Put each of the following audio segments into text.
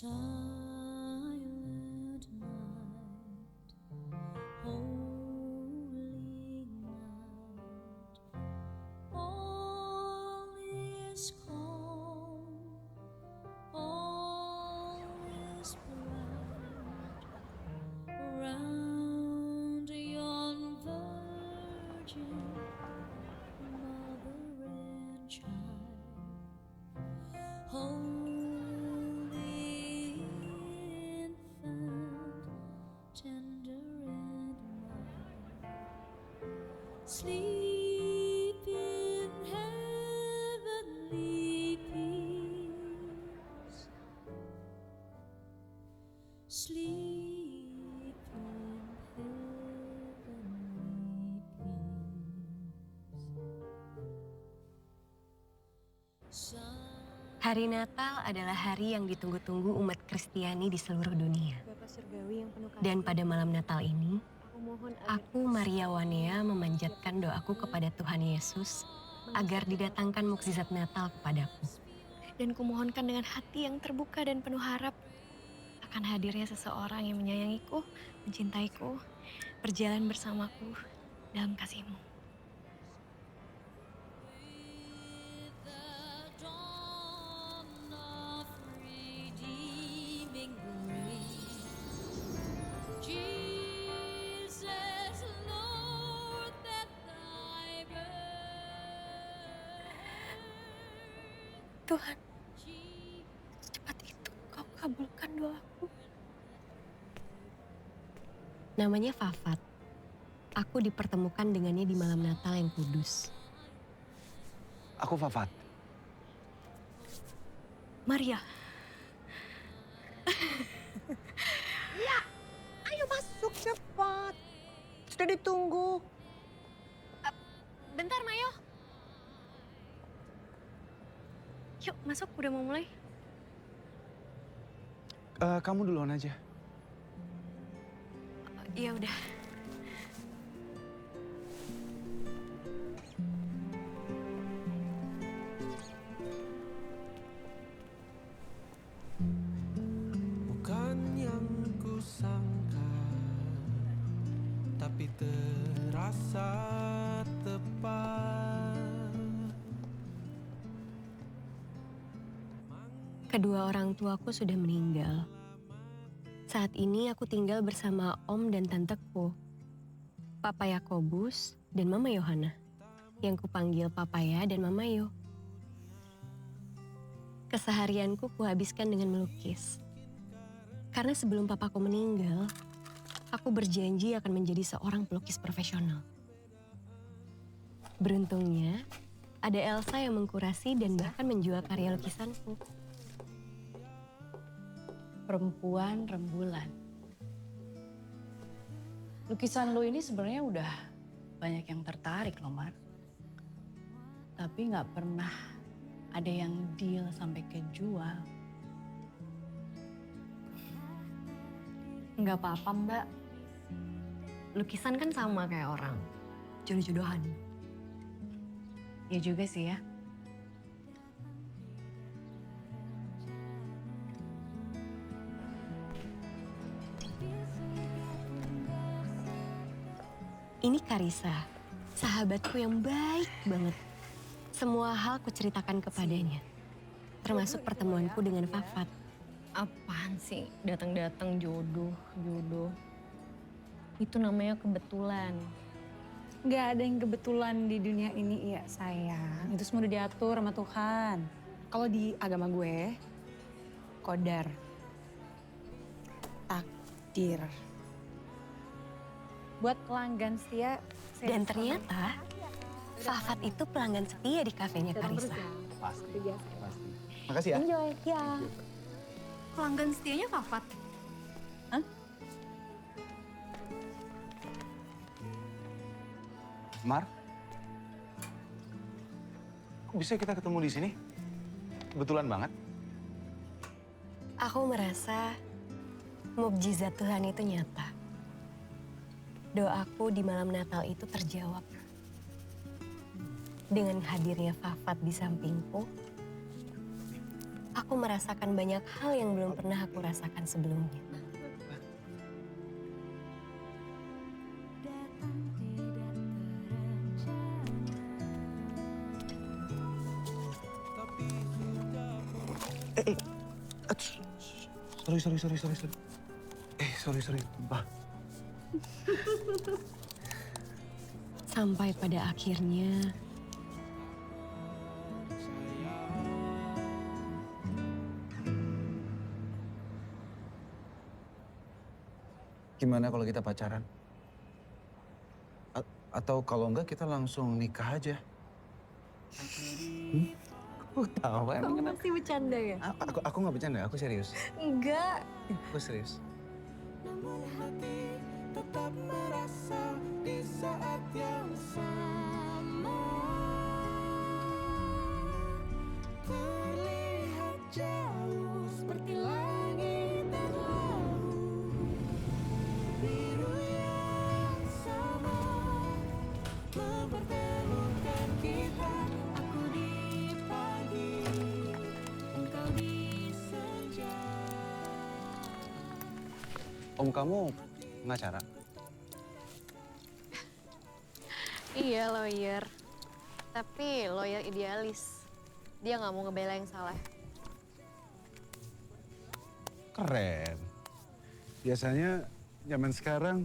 Silent night, holy night, all is calm, all is bright, round yon virgin mother and child. Holy infant, tender and mild, sleep in heavenly peace, sleep in heavenly peace. Hari Natal adalah hari yang ditunggu-tunggu umat Kristiani di seluruh dunia. Dan pada malam Natal ini, aku Maria Wanea memanjatkan doaku kepada Tuhan Yesus agar didatangkan mukjizat Natal kepadaku. Dan kumohonkan dengan hati yang terbuka dan penuh harap akan hadirnya seseorang yang menyayangiku, mencintaiku, berjalan bersamaku dalam kasih-Mu. Tuhan, secepat itu Kau kabulkan doaku. Namanya Fafat. Aku dipertemukan dengannya di malam Natal yang kudus. Aku Fafat. Maria. Ya, ayo masuk cepat. Sudah ditunggu. Bentar, Mayo. Yuk, masuk. Udah mau mulai. Kamu duluan aja. Ya udah. Bukan yang kusangka, tapi terasa tepat. Kedua orang tuaku sudah meninggal. Saat ini aku tinggal bersama om dan tanteku, Papa Yakobus dan Mama Yohana, yang kupanggil Papaya dan Mama Yo. Keseharianku kuhabiskan dengan melukis. Karena sebelum papaku meninggal, aku berjanji akan menjadi seorang pelukis profesional. Beruntungnya, ada Elsa yang mengkurasi dan bahkan menjual karya lukisanku. Perempuan rembulan. Lukisan lo ini sebenarnya udah banyak yang tertarik loh, Mar. Tapi nggak pernah ada yang deal sampai kejual. Nggak apa-apa, Mbak. Lukisan kan sama kayak orang. Jodoh-jodohan. Ya juga sih ya. Ini Karissa, sahabatku yang baik banget. Semua hal kuceritakan kepadanya, termasuk pertemuanku dengan Fafat. Apaan sih? Datang-datang jodoh. Itu namanya kebetulan. Gak ada yang kebetulan di dunia ini, ya sayang. Itu semua udah diatur sama Tuhan. Kalau di agama gue, qadar, takdir. Buat pelanggan setia. Dan ternyata Fafat itu pelanggan setia di kafenya Karissa. Pasti. Makasih ya. Enjoy, ya. Pelanggan setianya Fafat. Hah? Mar, kok bisa kita ketemu di sini? Kebetulan banget. Aku merasa mukjizat Tuhan itu nyata. Doaku di malam Natal itu terjawab. Dengan hadirnya Fafat di sampingku, aku aku merasakan banyak hal yang belum pernah aku rasakan sebelumnya. Datang tidak terencana. Sorry. Mbak. Sampai pada akhirnya Gimana kalau kita pacaran? Atau kalau enggak kita langsung nikah aja? Aku tahu emang kenapa? Masih bercanda ya? Aku nggak bercanda, aku serius. Enggak. Aku serius. Namun hati tetap merasa di saat yang sama terlihat jauh seperti langit dan laut biru yang sama mempertemukan kita. Aku di pagi, engkau di senja. Om kamu pengacara? Iya, lawyer. Tapi lawyer idealis. Dia nggak mau ngebela yang salah. Keren. Biasanya zaman sekarang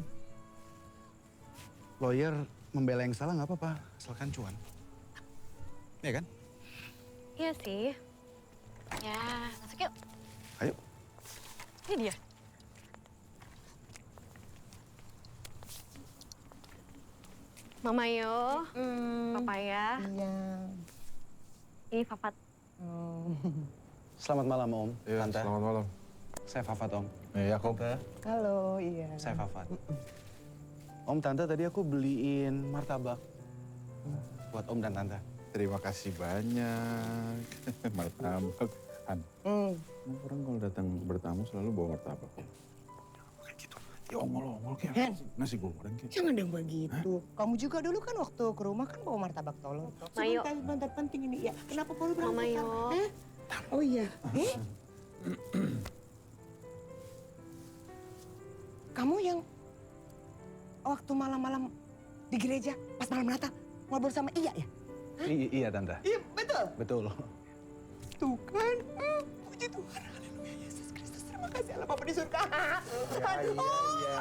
lawyer membela yang salah nggak apa-apa, asalkan cuan. Iya kan? Iya sih. Ya, masuk yuk. Ayo. Ini dia. Mama Yo, Papaya, Iya. ini Fafat. Selamat malam Om, Tante. Selamat malam. Saya Fafat Om. Iya, kok. Tante, Halo, iya. saya Fafat. Om, Tante tadi aku beliin martabak buat Om dan Tante. Terima kasih banyak. Martabak. Han, orang kalau datang bertamu selalu bawa martabak. Bukan gitu. Ya ongol-ongol kayak Hen. nasi goreng kayak. Jangan dong begitu. Kamu juga dulu kan waktu ke rumah kan bawa martabak tolong. Mayo. Sebentar penting ini. Ya, kenapa baru berangkat? Mama Yo. Hah? Oh iya. Kamu yang waktu malam-malam di gereja pas malam Natal ngobrol sama Iya ya? Iya Tante. Iya, betul. Betul. Tuh kan, puji Tuhan, haleluya, Yesus Kristus, terima kasih Allah Bapa di surga. Iya.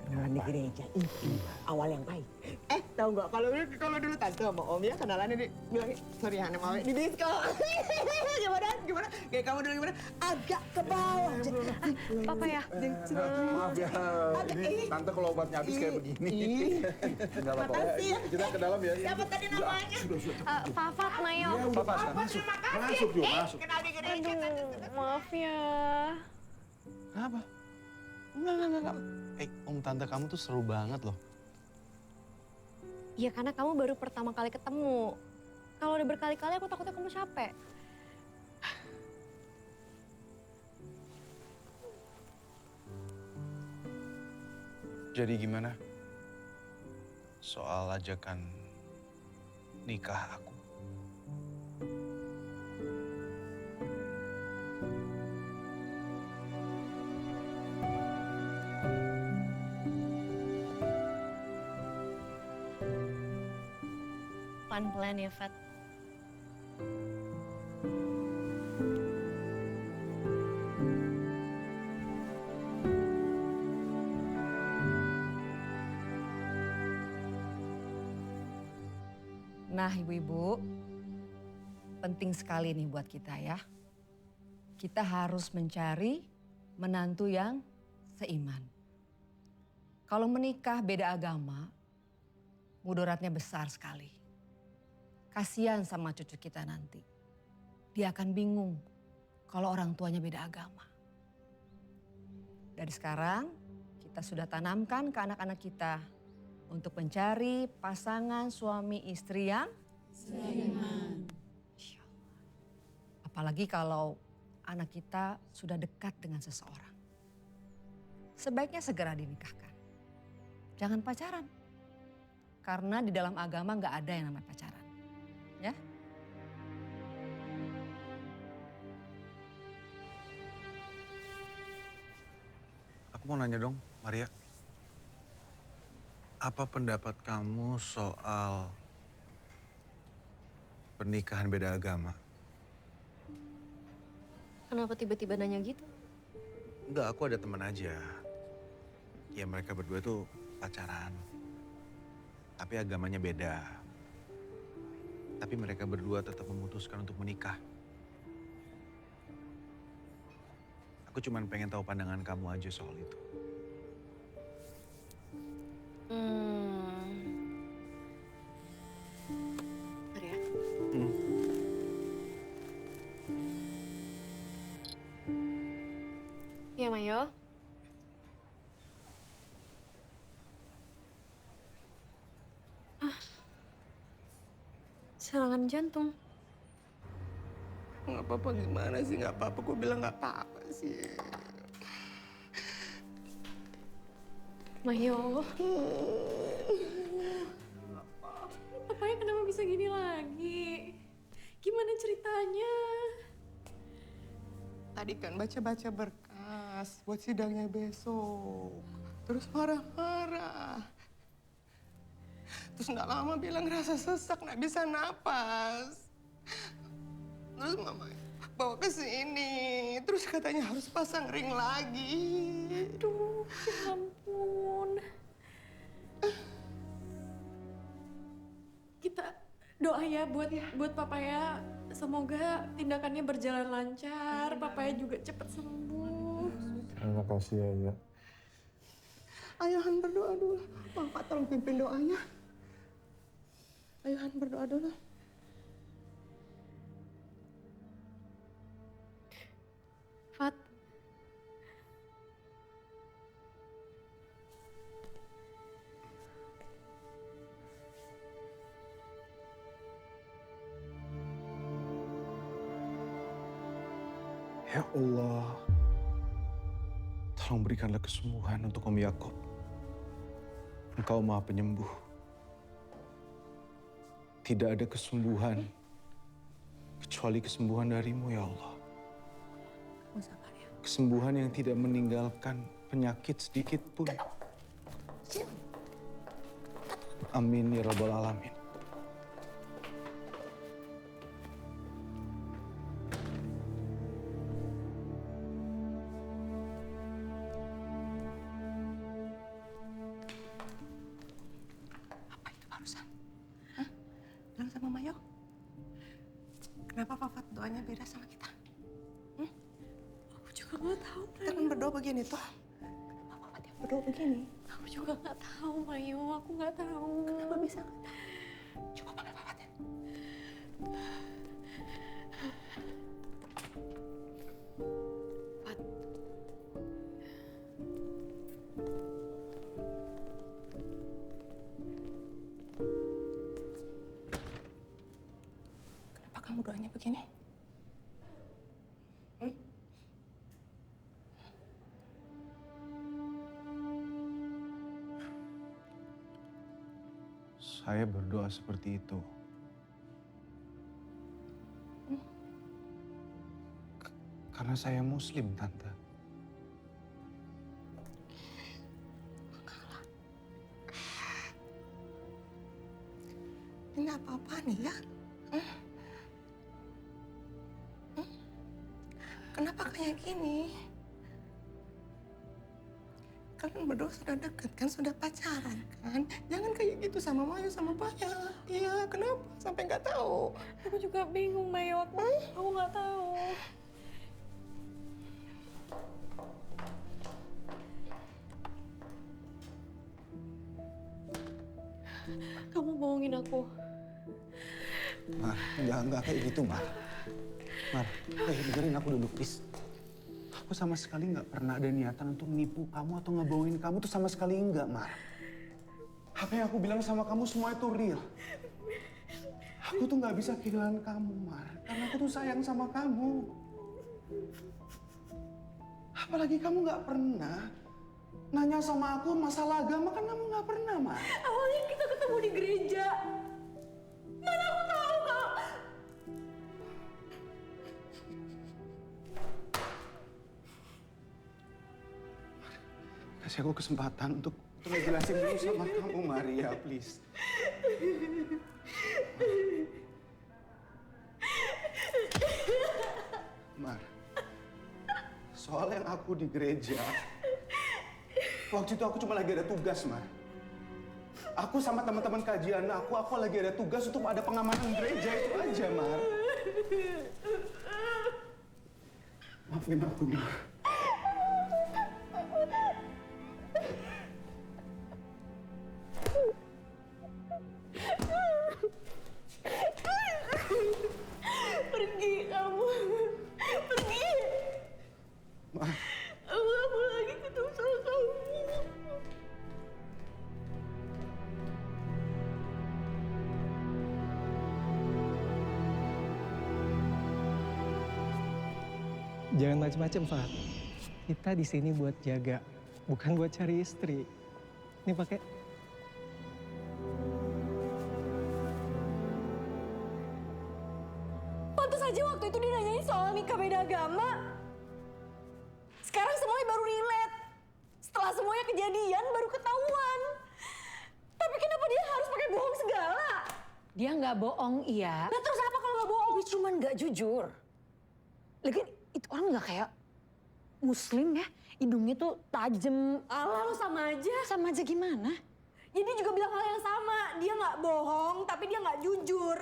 Kenalan di gereja itu awal yang baik. Tahu nggak kalau dulu tante sama Om ya kenalannya bilang sorry Hana mau di disco. Gimana? Kayak kamu dulu gimana? Agak ke bawah. Papa ya. Maaf ya, ini tante kalau obatnya habis kayak begini. Enggak apa-apa. Makasih ya. Kita ke dalam ya. Siapa tadi namanya? Fafat, Mayo. Papa, Terima kasih. Masuk yuk, masuk. Kenal di gereja. Maaf ya. Kenapa? Enggak. Om Tante kamu tuh seru banget loh. Ya karena kamu baru pertama kali ketemu. Kalau udah berkali-kali aku takutnya kamu capek. Jadi gimana? Soal ajakan nikah aku. Pelan-pelan ya, Fat. Nah, ibu-ibu, penting sekali nih buat kita ya. Kita harus mencari menantu yang seiman. Kalau menikah beda agama, mudaratnya besar sekali. Kasihan sama cucu kita nanti. Dia akan bingung kalau orang tuanya beda agama. Dari sekarang, kita sudah tanamkan ke anak-anak kita untuk mencari pasangan suami istri yang seiman. Insya Allah. Apalagi kalau anak kita sudah dekat dengan seseorang. Sebaiknya segera dinikahkan. Jangan pacaran. Karena di dalam agama nggak ada yang namanya pacaran. Ya? mau nanya dong, Maria. Apa pendapat kamu soal pernikahan beda agama? Kenapa tiba-tiba nanya gitu? Enggak, aku ada teman aja. Ya mereka berdua tuh pacaran. Tapi agamanya beda. Tapi mereka berdua tetap memutuskan untuk menikah. Aku cuma pengen tahu pandangan kamu aja soal itu. Maria. Ya, Mayo. Serangan jantung. Nggak apa-apa gimana sih? Nggak apa-apa. Gue bilang nggak apa-apa sih. Mayo. Papanya kenapa bisa gini lagi? Gimana ceritanya? Tadi kan baca-baca berkas buat sidangnya besok. Terus marah-marah. Terus nggak lama bilang rasa sesak, nggak bisa napas. Terus mama bawa ke sini. Terus katanya harus pasang ring lagi. Aduh, ya ampun. Kita doa ya buat papaya. Semoga tindakannya berjalan lancar. Papaya juga cepat sembuh. Terima kasih ya. Ayahan berdoa dulu. Bapak tolong pimpin doanya. Ayahan berdoa dulu. Fat. Ya Allah, tolong berikanlah kesembuhan untuk Om Yakob. Engkau Maha Penyembuh. Tidak ada kesembuhan kecuali kesembuhan darimu ya Allah. Kesembuhan yang tidak meninggalkan penyakit sedikit pun. Amin ya Rabbal Alamin. Apa itu barusan? Hah? Bilang sama Mayo. Kenapa Fafat doanya beda sama kita? Aku juga nggak tahu. Kita kan berdoa begini toh. Fafat yang berdoa begini. Aku juga nggak tahu, Mayo. Aku nggak tahu. Kenapa bisa nggak tahu? Coba panggil Fafat ya. Fat. Kenapa kamu doanya begini? Saya berdoa seperti itu. Karena saya Muslim, Tante. Ini apa-apa nih ya? Kenapa kayak gini? Kalian berdua sudah dekat kan, sudah pacaran kan? Jangan kayak gitu sama Mayu sama Paya. Iya, kenapa? Sampai nggak tahu. Aku juga bingung, Mayo. Aku nggak tahu. Kamu bohongin aku. Mar, enggak kayak gitu, Mar. Mar, dengerin aku dulu, please. Aku sama sekali nggak pernah ada niatan untuk menipu kamu atau ngebohongin kamu tuh sama sekali enggak, Mar. Apa yang aku bilang sama kamu semua itu real. Aku tuh nggak bisa kehilangan kamu, Mar. Karena aku tuh sayang sama kamu. Apalagi kamu nggak pernah nanya sama aku masalah agama, kan kamu nggak pernah, Mar. Awalnya kita ketemu di gereja. Mana aku tahu, Kak. Kasih aku kesempatan untuk ngejelasin dulu sama kamu, Maria, please. Mar, soal yang aku di gereja, waktu itu aku cuma lagi ada tugas, Mar. Aku sama teman-teman kajian aku lagi ada tugas untuk ada pengamanan gereja, itu aja, Mar. Maafin aku, Mar. Pergi kamu. Pergi. Mar. Aku gak mau lagi ketemu sama kamu. Jangan macem-macem, Fat. Kita di sini buat jaga, bukan buat cari istri. Ini pakai. Pantes aja waktu itu dia nanyain soal nikah beda agama. Sekarang semuanya baru relate. Setelah semuanya kejadian baru ketahuan. Tapi kenapa dia harus pakai bohong segala? Dia nggak bohong, iya. Nah terus apa kalau nggak bohong? Dia cuman nggak jujur. Lagi itu orang nggak kayak Muslim ya, hidungnya tuh tajam. Alah lo sama aja. Sama aja gimana? Ya dia juga bilang hal yang sama. Dia nggak bohong, tapi dia nggak jujur.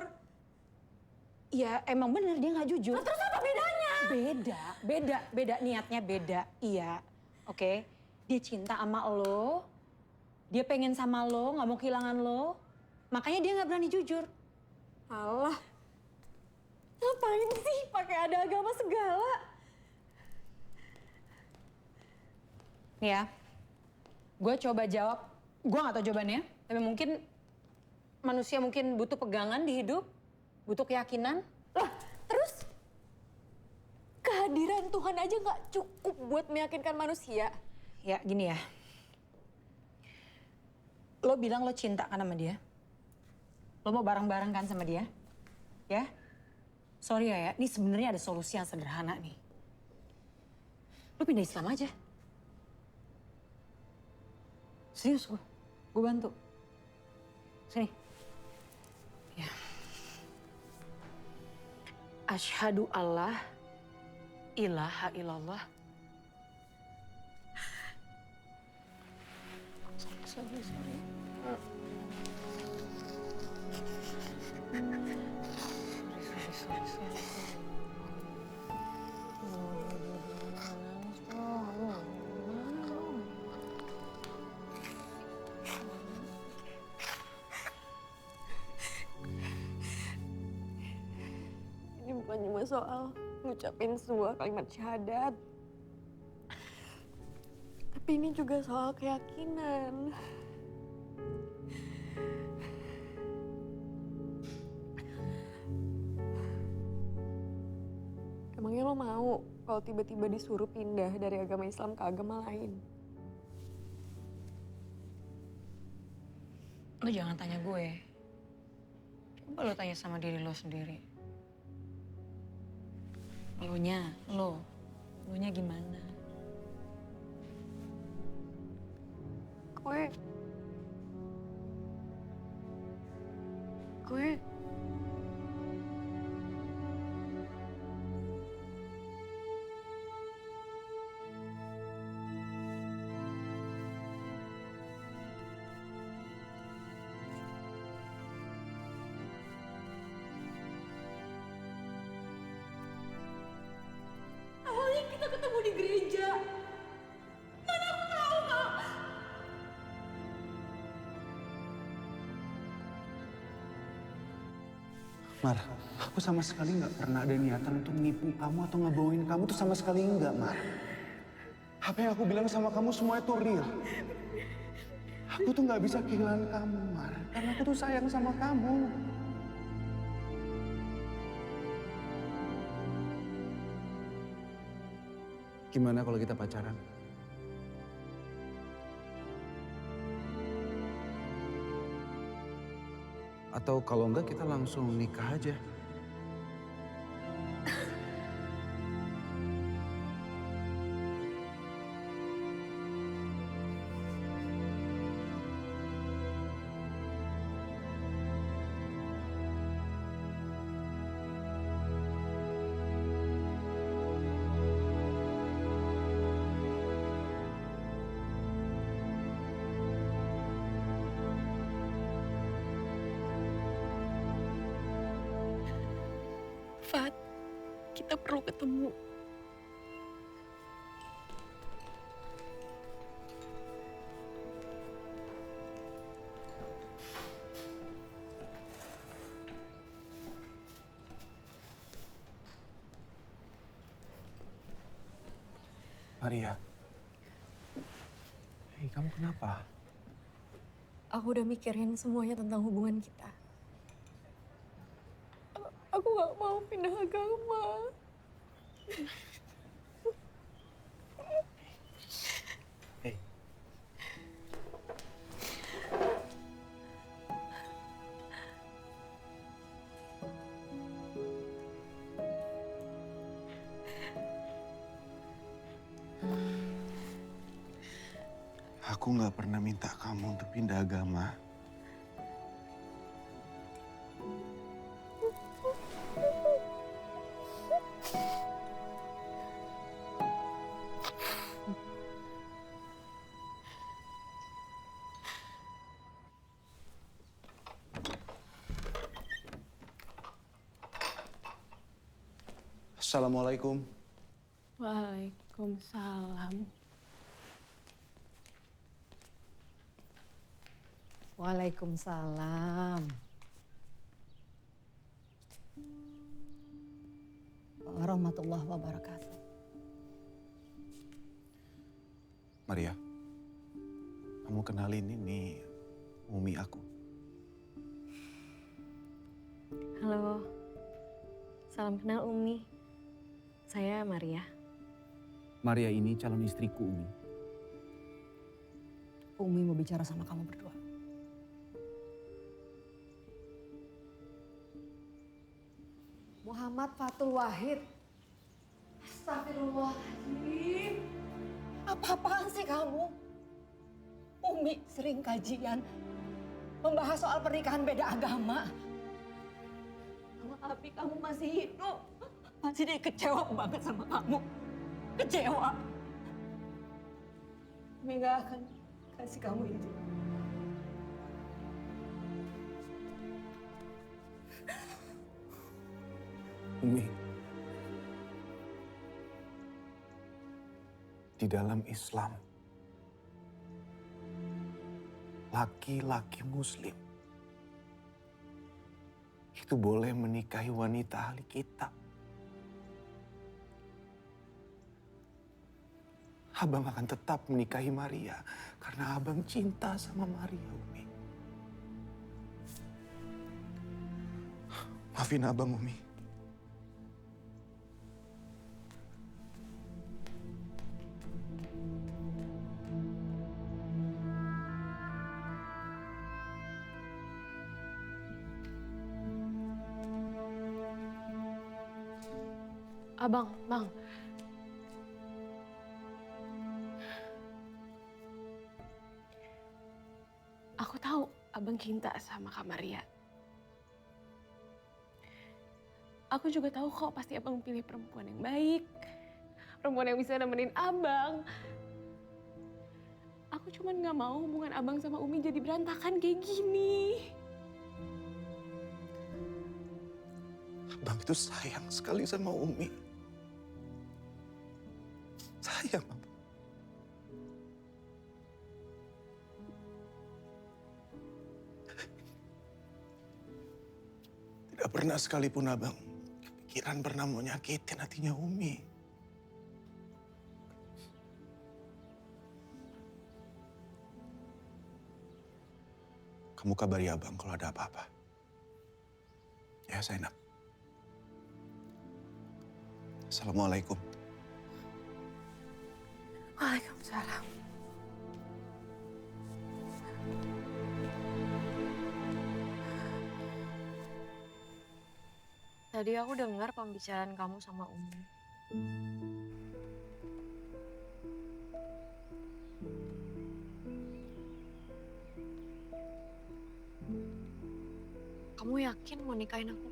Ya emang bener dia nggak jujur. Nah, terus apa bedanya? Beda niatnya beda. Iya, oke. Dia cinta sama lo, dia pengen sama lo, nggak mau kehilangan lo. Makanya dia nggak berani jujur. Alah, ngapain sih pakai ada agama segala? Nih ya, gue coba jawab. Gue nggak tahu jawabannya, tapi mungkin manusia mungkin butuh pegangan di hidup, butuh keyakinan. Lah, terus kehadiran Tuhan aja nggak cukup buat meyakinkan manusia. Ya gini ya, lo bilang lo cinta kan sama dia, lo mau bareng-bareng kan sama dia, ya? Sorry ya, ini sebenarnya ada solusi yang sederhana nih. Lo pindah Islam aja. Serius gue bantu. Sini. Ya. Asyhadu Allah ilaha illallah. Sorry. Ini bukan cuma soal ngucapin sebuah kalimat syahadat. Tapi ini juga soal keyakinan. Emangnya lo mau kalau tiba-tiba disuruh pindah dari agama Islam ke agama lain? Lo jangan tanya gue. Coba lo tanya sama diri lo sendiri. Lo-nya gimana? Gue awalnya kita ketemu di gereja. Mana aku tahu kalau Mar, aku sama sekali nggak pernah ada niatan untuk nipu kamu atau ngebohongin kamu tuh sama sekali enggak, Mar. Apa yang aku bilang sama kamu semua itu real. Aku tuh nggak bisa kehilangan kamu, Mar. Karena aku tuh sayang sama kamu. Gimana kalau kita pacaran? Atau kalau enggak kita langsung nikah aja. kita perlu ketemu. Maria. Hei, kamu kenapa? Aku udah mikirin semuanya tentang hubungan kita. Aku gak mau pindah agama. Hei. Aku nggak pernah minta kamu untuk pindah agama. Assalamualaikum. Waalaikumsalam. Waalaikumsalam. Warahmatullahi wabarakatuh. Maria, kamu kenalin ini Umi aku. Halo. Salam kenal Umi. Saya Maria. Maria ini calon istriku, Umi. Umi mau bicara sama kamu berdua. Muhammad Fatul Wahid. Astagfirullahaladzim. Apa-apaan sih kamu? Umi sering kajian membahas soal pernikahan beda agama. Tapi kamu masih hidup. Masih dia kecewa banget sama kamu. Kecewa. Umi gak akan kasih kamu izin. Umi, di dalam Islam, laki-laki Muslim itu boleh menikahi wanita ahli kitab. Abang akan tetap menikahi Maria karena abang cinta sama Maria, Umi. Maafin abang, Umi. Bang. Aku tahu Abang cinta sama Kak Maria. Aku juga tahu kok pasti Abang pilih perempuan yang baik. Perempuan yang bisa nemenin Abang. Aku cuman gak mau hubungan Abang sama Umi jadi berantakan kayak gini. Abang itu sayang sekali sama Umi. Sayang, Abang. Tidak pernah sekalipun Abang kepikiran pernah mau nyakitin hatinya Umi. Kamu kabari Abang kalau ada apa-apa. Ya, Zainab. Assalamualaikum. Waalaikumsalam. Tadi aku dengar pembicaraan kamu sama Umi. Kamu yakin mau nikahin aku?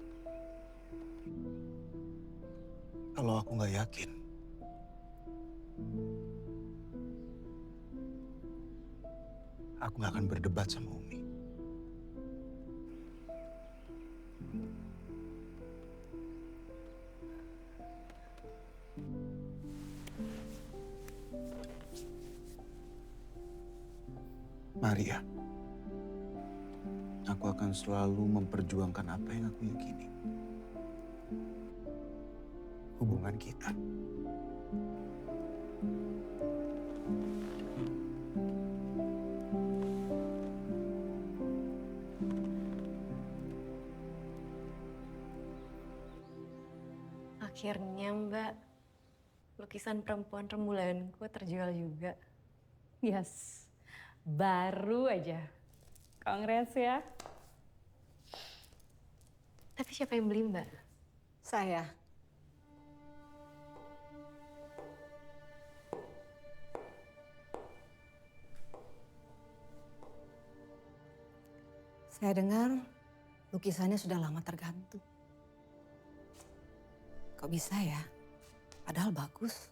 Kalau aku nggak yakin, aku nggak akan berdebat sama Umi. Maria, aku akan selalu memperjuangkan apa yang aku yakini. Hubungan kita. Akhirnya Mbak, lukisan perempuan rembulanku terjual juga. Yes, baru aja. Kongres ya. Tapi siapa yang beli Mbak? Saya. Saya dengar lukisannya sudah lama tergantung. Kok bisa ya? Padahal bagus.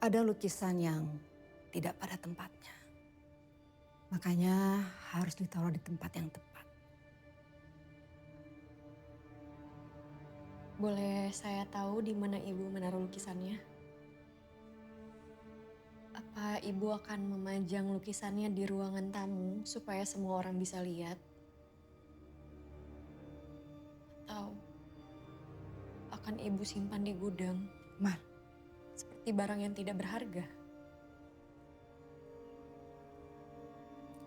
Ada lukisan yang tidak pada tempatnya. Makanya harus ditaruh di tempat yang tepat. Boleh saya tahu di mana Ibu menaruh lukisannya? Apa Ibu akan memajang lukisannya di ruangan tamu supaya semua orang bisa lihat? Atau akan Ibu simpan di gudang? Mar. Seperti barang yang tidak berharga.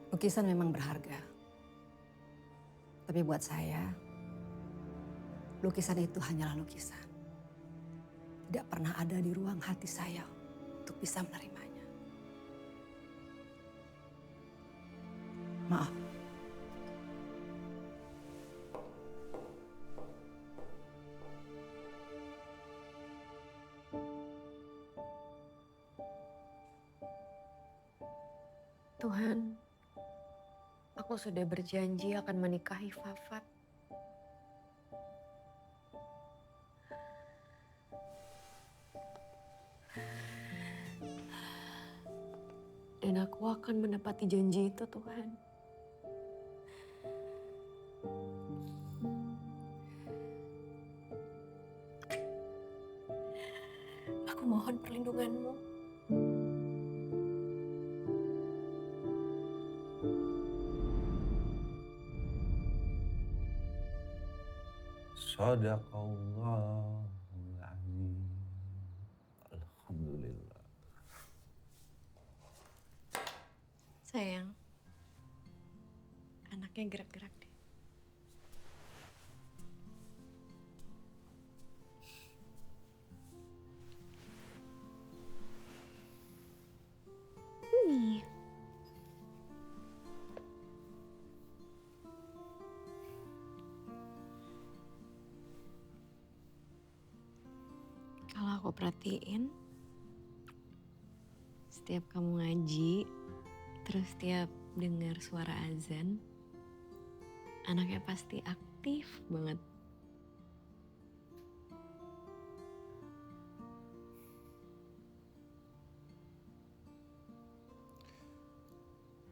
Lukisan memang berharga. Tapi buat saya, lukisan itu hanyalah lukisan. Tidak pernah ada di ruang hati saya untuk bisa menerimanya. Maaf. Tuhan, aku sudah berjanji akan menikahi Fafat. Dan aku akan menepati janji itu, Tuhan. Aku mohon perlindungan-Mu. Shadaqallahul azim. Alhamdulillah. Sayang, anaknya gerak-gerak deh. Nih. Kalau aku perhatiin, setiap kamu ngaji, terus setiap dengar suara azan, anaknya pasti aktif banget.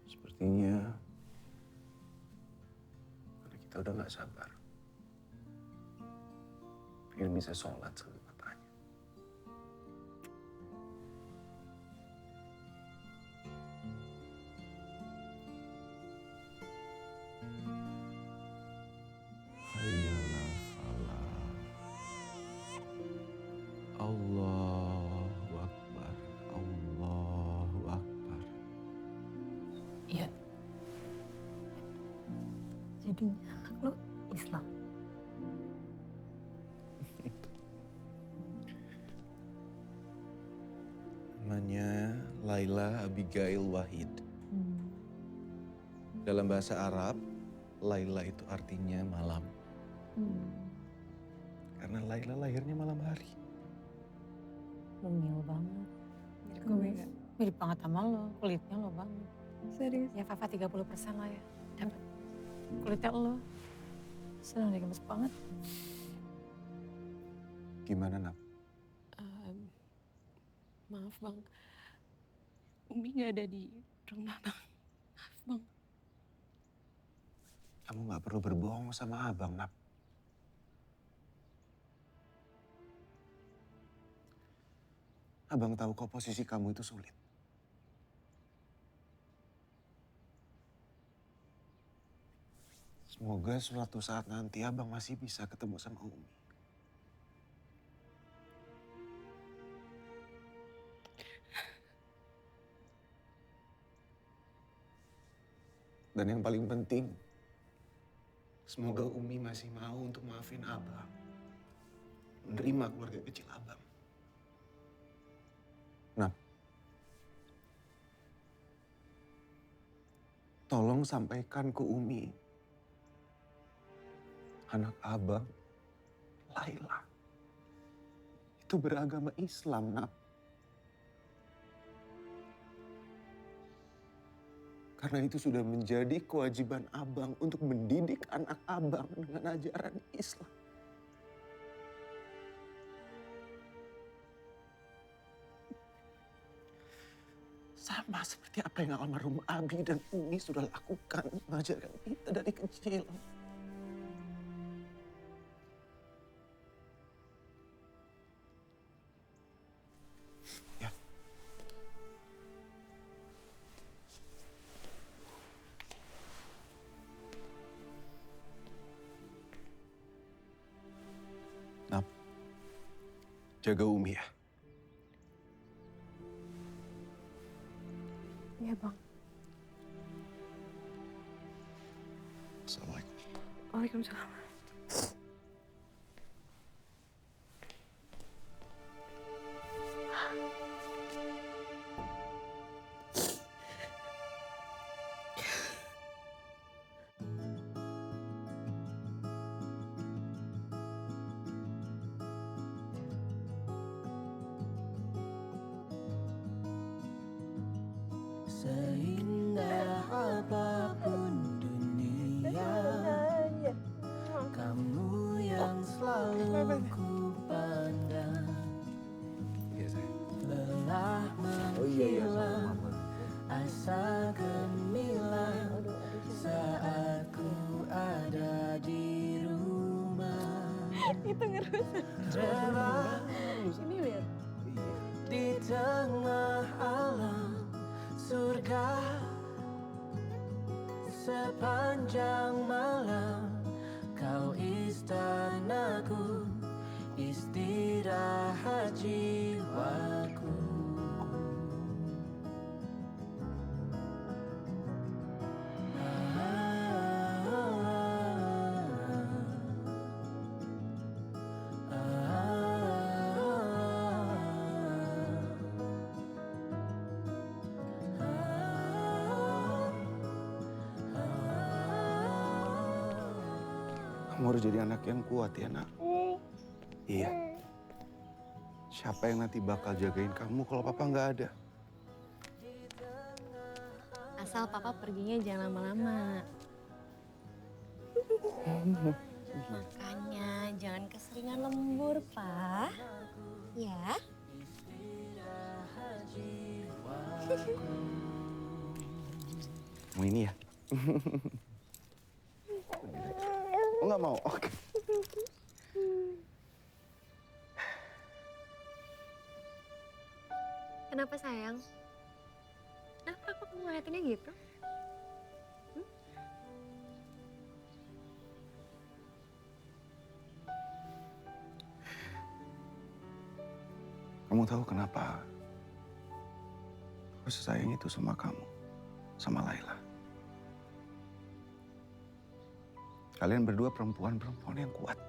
Sepertinya karena kita udah gak sabar. Pengen bisa sholat sama papanya. Hayyalah salah. Allahu Akbar. Allahu Akbar. Iya. Jadinya lu Islam. Namanya Laila Abigail Wahid. Dalam bahasa Arab, Laila itu artinya malam. Karena Laila lahirnya malam hari. Mungil banget. Mirip banget sama lo, kulitnya lo banget. Serius? Ya Fafa 30% lah ya. Dapat kulitnya lo. Senang deh, gemes banget. Gimana, Nak? Maaf Bang, Umi gak ada di rumah Bang. Maaf Bang. Kamu gak perlu berbohong sama abang, Nak. Abang tahu kok posisi kamu itu sulit. Semoga suatu saat nanti abang masih bisa ketemu sama Umi. Dan yang paling penting, semoga Umi masih mau untuk maafin abang. Menerima keluarga kecil abang. Nah, tolong sampaikan ke Umi, anak abang, Laila, itu beragama Islam, Nak. Karena itu sudah menjadi kewajiban abang untuk mendidik anak abang dengan ajaran Islam. Sama seperti apa yang almarhum Abi dan Umi sudah lakukan, mengajarkan kita dari kecil. Ya. Nap, jaga Umi ya. Iya bang. Assalamualaikum. Waalaikumsalam. Seindah apapun dunia, kamu yang selalu ku pandang. Lelah menghilang asa gemilang saat ku ada di rumah. Itu ngerusak. Ini lihat. Di tengah alam surga sepanjang malam kau istanaku, istirahat jiwaku. Kamu harus jadi anak yang kuat ya, Nak. Iya. Siapa yang nanti bakal jagain kamu kalau papa nggak ada? Asal papa perginya jangan lama-lama. Makanya jangan keseringan lembur, Pak. Ya. Mau ini ya? Oh, nggak mau? Oke. Kenapa sayang? Kenapa kok kamu ngeliatinnya gitu? Kamu tahu kenapa aku sesayang itu sama kamu, sama Laila. Kalian berdua perempuan-perempuan yang kuat.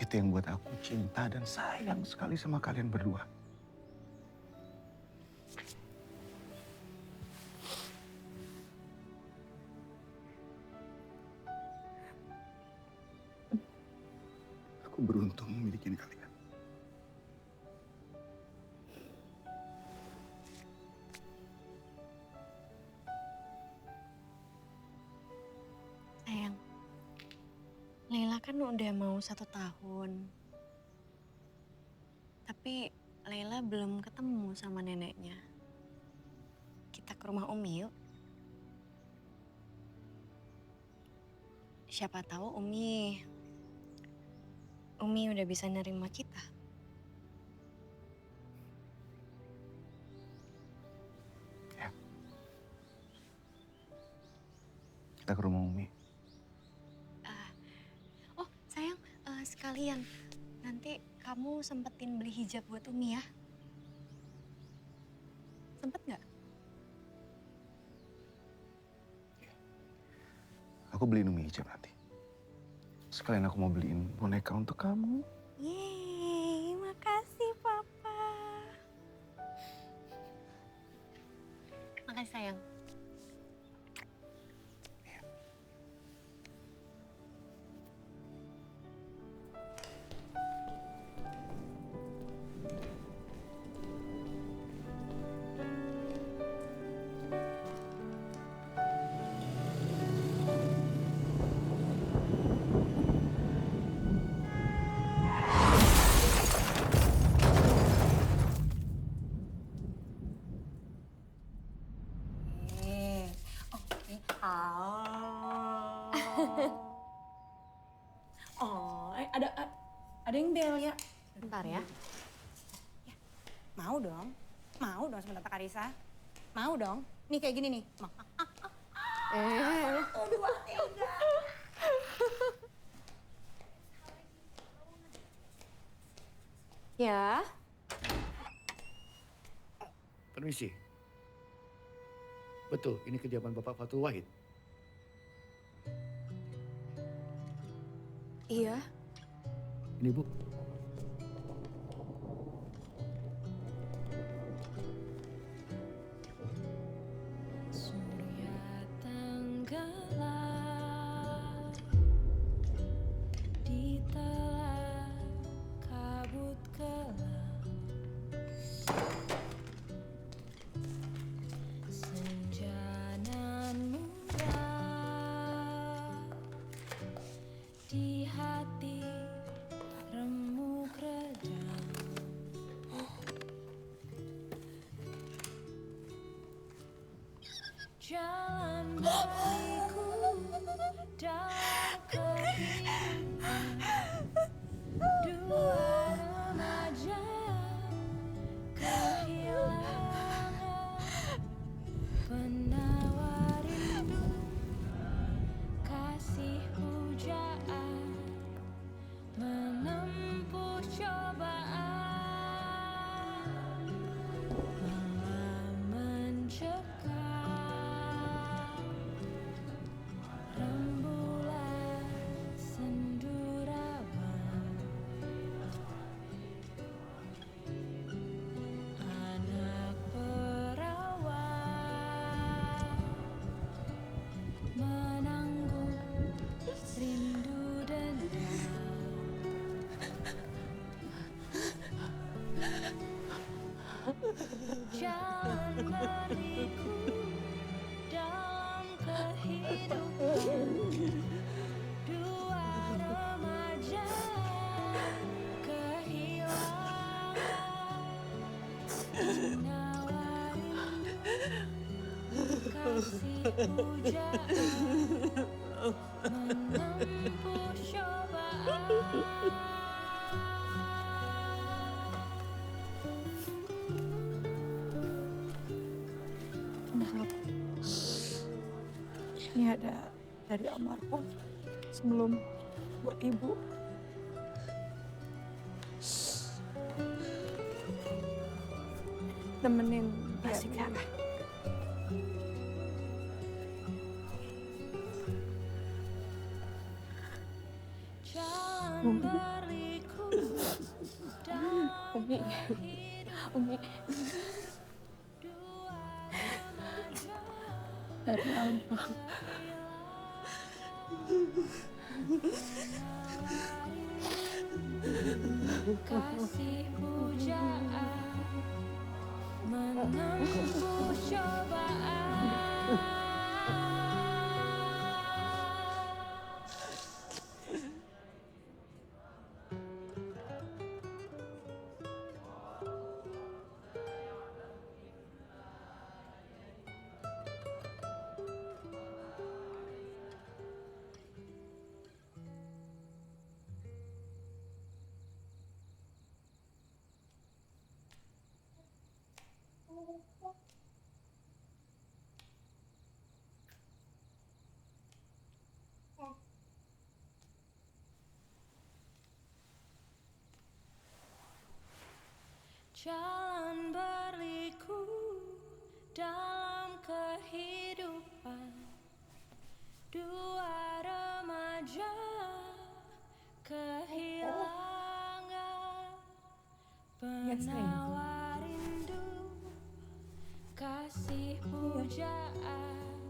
Itu yang buat aku cinta dan sayang sekali sama kalian berdua. Aku beruntung memiliki kalian. Sayang, Laila kan udah mau 1 tahun. Tapi Laila belum ketemu sama neneknya. Kita ke rumah Umi yuk. Siapa tahu Umi udah bisa nerima kita. Kita ke rumah Umi. Oh sayang, sekalian nanti kamu sempetin beli hijab buat Umi ya. Sempet nggak? Aku beliin Umi hijab nanti. Sekalian aku mau beliin boneka untuk kamu. Yeay, makasih Papa. Makasih sayang. Ada yang bel ya. Bentar ya. Mau dong sama Tante Karissa. Mau dong. Nih kayak gini nih. Mau. Aduh, Ya. Permisi. Betul, ini kediaman Bapak Fatul Wahid. Iya. Ini Bu. Surya tenggelam di telah kabut kelam. Senja nan muda di hati remuk redam. Jalan berliku dalam kehidupan dua remaja kehilangan penawar rindu kasih pujaan menempuh cobaan malam mencekam rembulan sendurawan anak perawan menanggung rindu dendam. Jalan berliku dalam kehidupan dua remaja kehilangan penawar rindu kasih pujaan menempuh cobaan. Maaf. Ini ada dari almarhum sebelum buat ibu. Temenin dia. Jalan berliku dalam Umi. Umi. Dari almarhum. kasih pujaan menempuh cobaan. jalan berliku dalam kehidupan dua remaja kehilangan penawar rindu kasih pujaan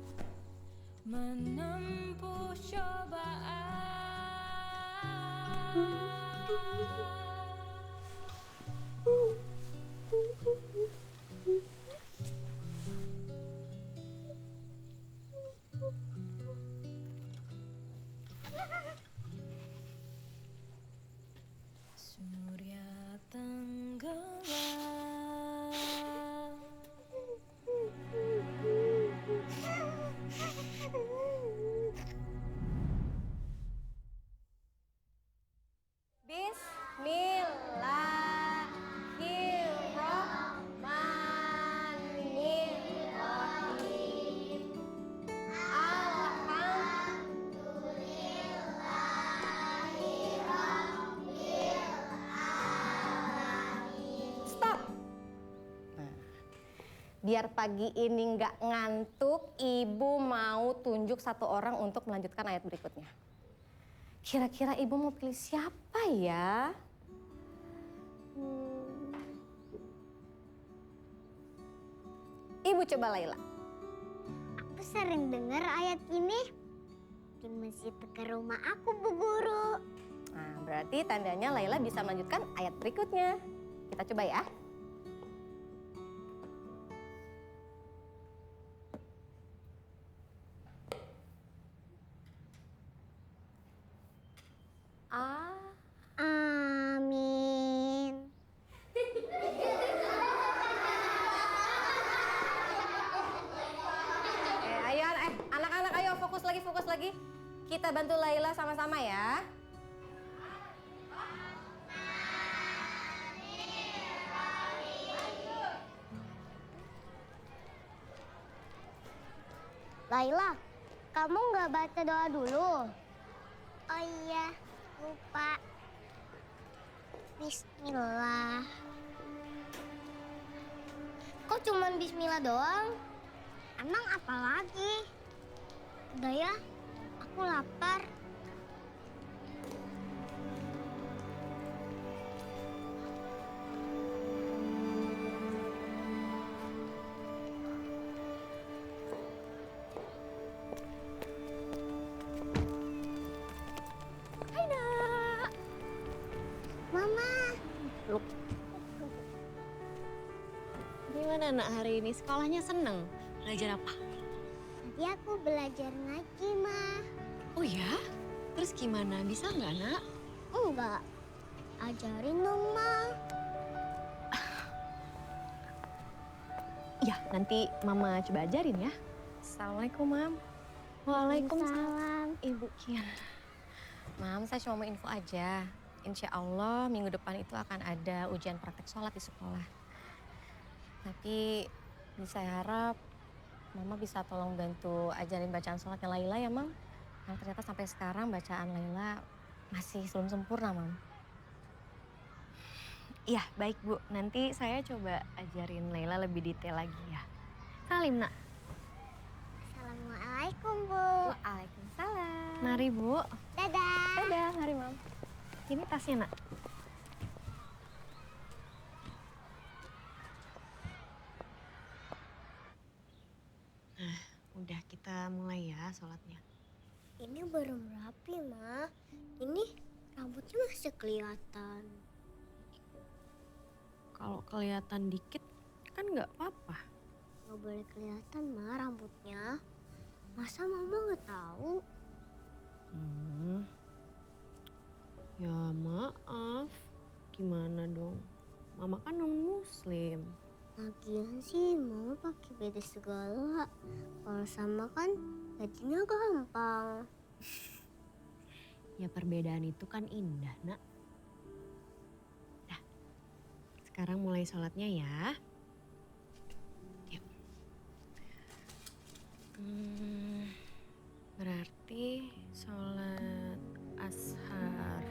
menempuh cobaan. Surya tenggelam. Bismillahirrahmanirrahim. Stop. Biar pagi ini nggak ngantuk, Ibu mau tunjuk satu orang untuk melanjutkan ayat berikutnya. Kira-kira Ibu mau pilih siapa ya? Ibu coba Laila. Aku sering dengar ayat ini di masjid dekat rumah aku, Bu Guru. Nah, berarti tandanya Laila bisa melanjutkan ayat berikutnya. Kita coba ya. Amin. Ayo anak-anak ayo fokus lagi. Kita bantu Laila sama-sama ya. Laila, kamu nggak baca doa dulu? Oh iya, lupa. Bismillah. Kok cuman bismillah doang? Emang apa lagi? Udah ya, aku lapar. Hai nak. Mama. Gimana nak hari ini? Sekolahnya seneng? Belajar apa? Tadi aku belajar ngaji, Ma. Oh ya? Terus gimana? Bisa nggak nak? Enggak. Ajarin dong, Ma. Ya, nanti Mama coba ajarin ya. Assalamualaikum, Mam. Waalaikumsalam. Ibu Kian. Mam, saya cuma mau info aja. Insya Allah minggu depan itu akan ada ujian praktek sholat di sekolah. Tapi saya harap Mama bisa tolong bantu ajarin bacaan sholatnya Laila ya, Mam. Yang ternyata sampai sekarang bacaan Laila masih belum sempurna, Mam. Iya, baik Bu. Nanti saya coba ajarin Laila lebih detail lagi ya. Salim, nak. Assalamualaikum, Bu. Waalaikumsalam. Mari, Bu. Dadah. Dadah, mari, Mam. Ini tasnya, nak. Nah, udah kita mulai ya sholatnya. Ini belum rapi, Ma. Ini rambutnya masih kelihatan. Kalau kelihatan dikit kan nggak apa-apa. Nggak boleh kelihatan, Ma, rambutnya. Masa Mama nggak tahu? Ya maaf, gimana dong? Mama kan non-muslim. Lagian sih Mama pakai beda segala. Kalau sama kan gajinya gampang. Ya perbedaan itu kan indah, nak. Dah, sekarang mulai sholatnya ya. Yuk. Berarti sholat ashar.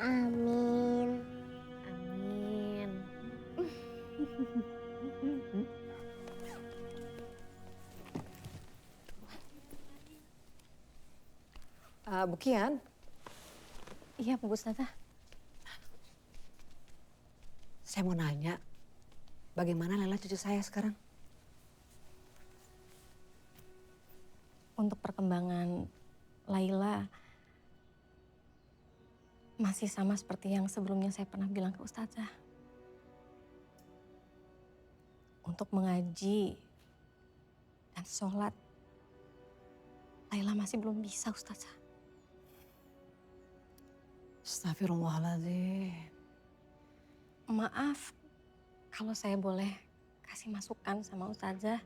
Amin. Amin. Bu Kian, Iya, Bu Ustazah. saya mau nanya, bagaimana Lela cucu saya sekarang? Untuk perkembangan Laila masih sama seperti yang sebelumnya saya pernah bilang ke Ustazah. Untuk mengaji dan sholat, Laila masih belum bisa, Ustazah. Astagfirullahaladzim. Maaf kalau saya boleh kasih masukan sama Ustazah.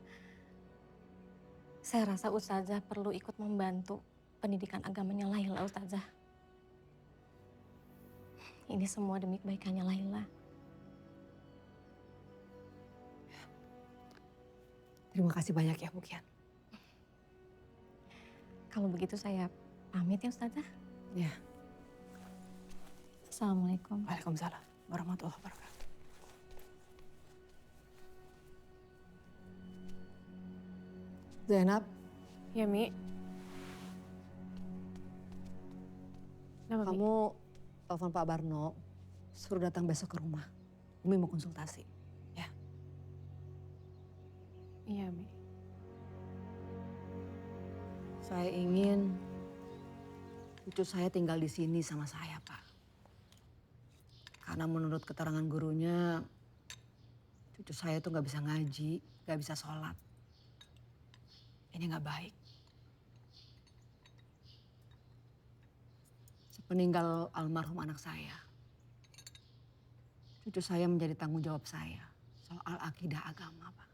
Saya rasa Ustazah perlu ikut membantu pendidikan agamanya Laila, Ustazah. Ini semua demi kebaikannya Laila. Terima kasih banyak ya Bu Kian. Kalau begitu saya pamit ya Ustazah. Ya. Assalamualaikum. Waalaikumsalam warahmatullahi wabarakatuh. Zainab. Ya, Mi. Kamu telepon Pak Barno, suruh datang besok ke rumah. Umi mau konsultasi, ya. Iya, Mi. Saya ingin cucu saya tinggal di sini sama saya, Pak. Karena menurut keterangan gurunya, cucu saya tuh nggak bisa ngaji, nggak bisa sholat. Ini nggak baik. Sepeninggal almarhum anak saya, cucu saya menjadi tanggung jawab saya soal akidah agama, Pak.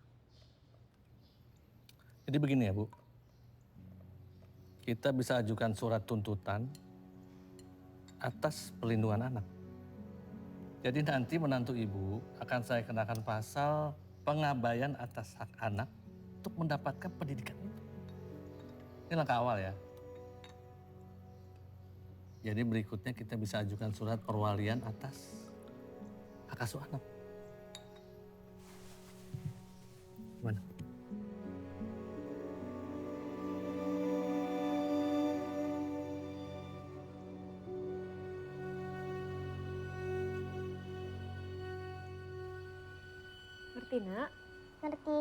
Jadi begini ya Bu, kita bisa ajukan surat tuntutan atas pelindungan anak. Jadi nanti menantu Ibu akan saya kenakan pasal pengabaian atas hak anak untuk mendapatkan pendidikan itu. Ini langkah awal ya. Jadi berikutnya kita bisa ajukan surat perwalian atas hak asuh anak. Gimana? Ngerti, Nak? Ngerti.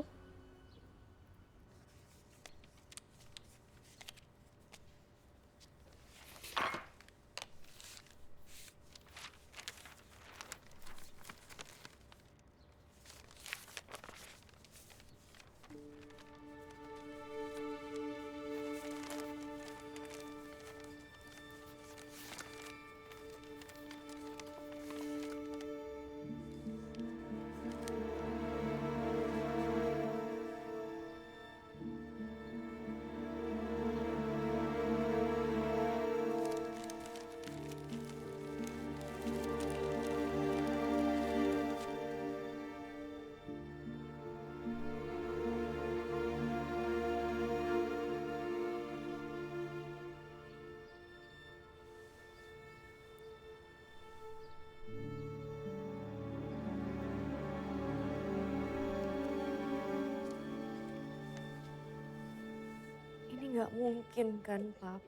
Ini nggak mungkin kan, Pap?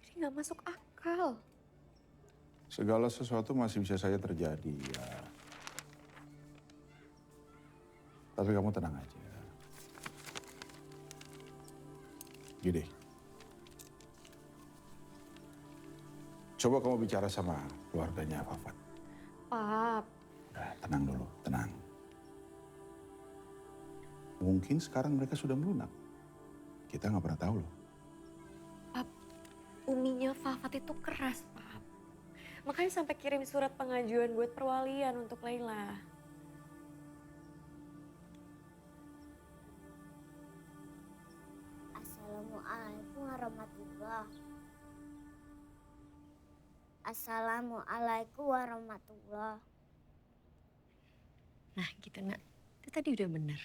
Ini nggak masuk akal. Segala sesuatu masih bisa saja terjadi ya. Tapi kamu tenang aja. Gini. Coba kamu bicara sama keluarganya Fafat. Pap. Udah, tenang dulu, tenang. Mungkin sekarang mereka sudah melunak. Kita nggak pernah tahu loh. Pap, uminya Fafat itu keras, Pap. Makanya sampai kirim surat pengajuan buat perwalian untuk Laila. Assalamualaikum warahmatullahi. Assalamualaikum warahmatullahi. Nah gitu Nak, itu tadi udah bener.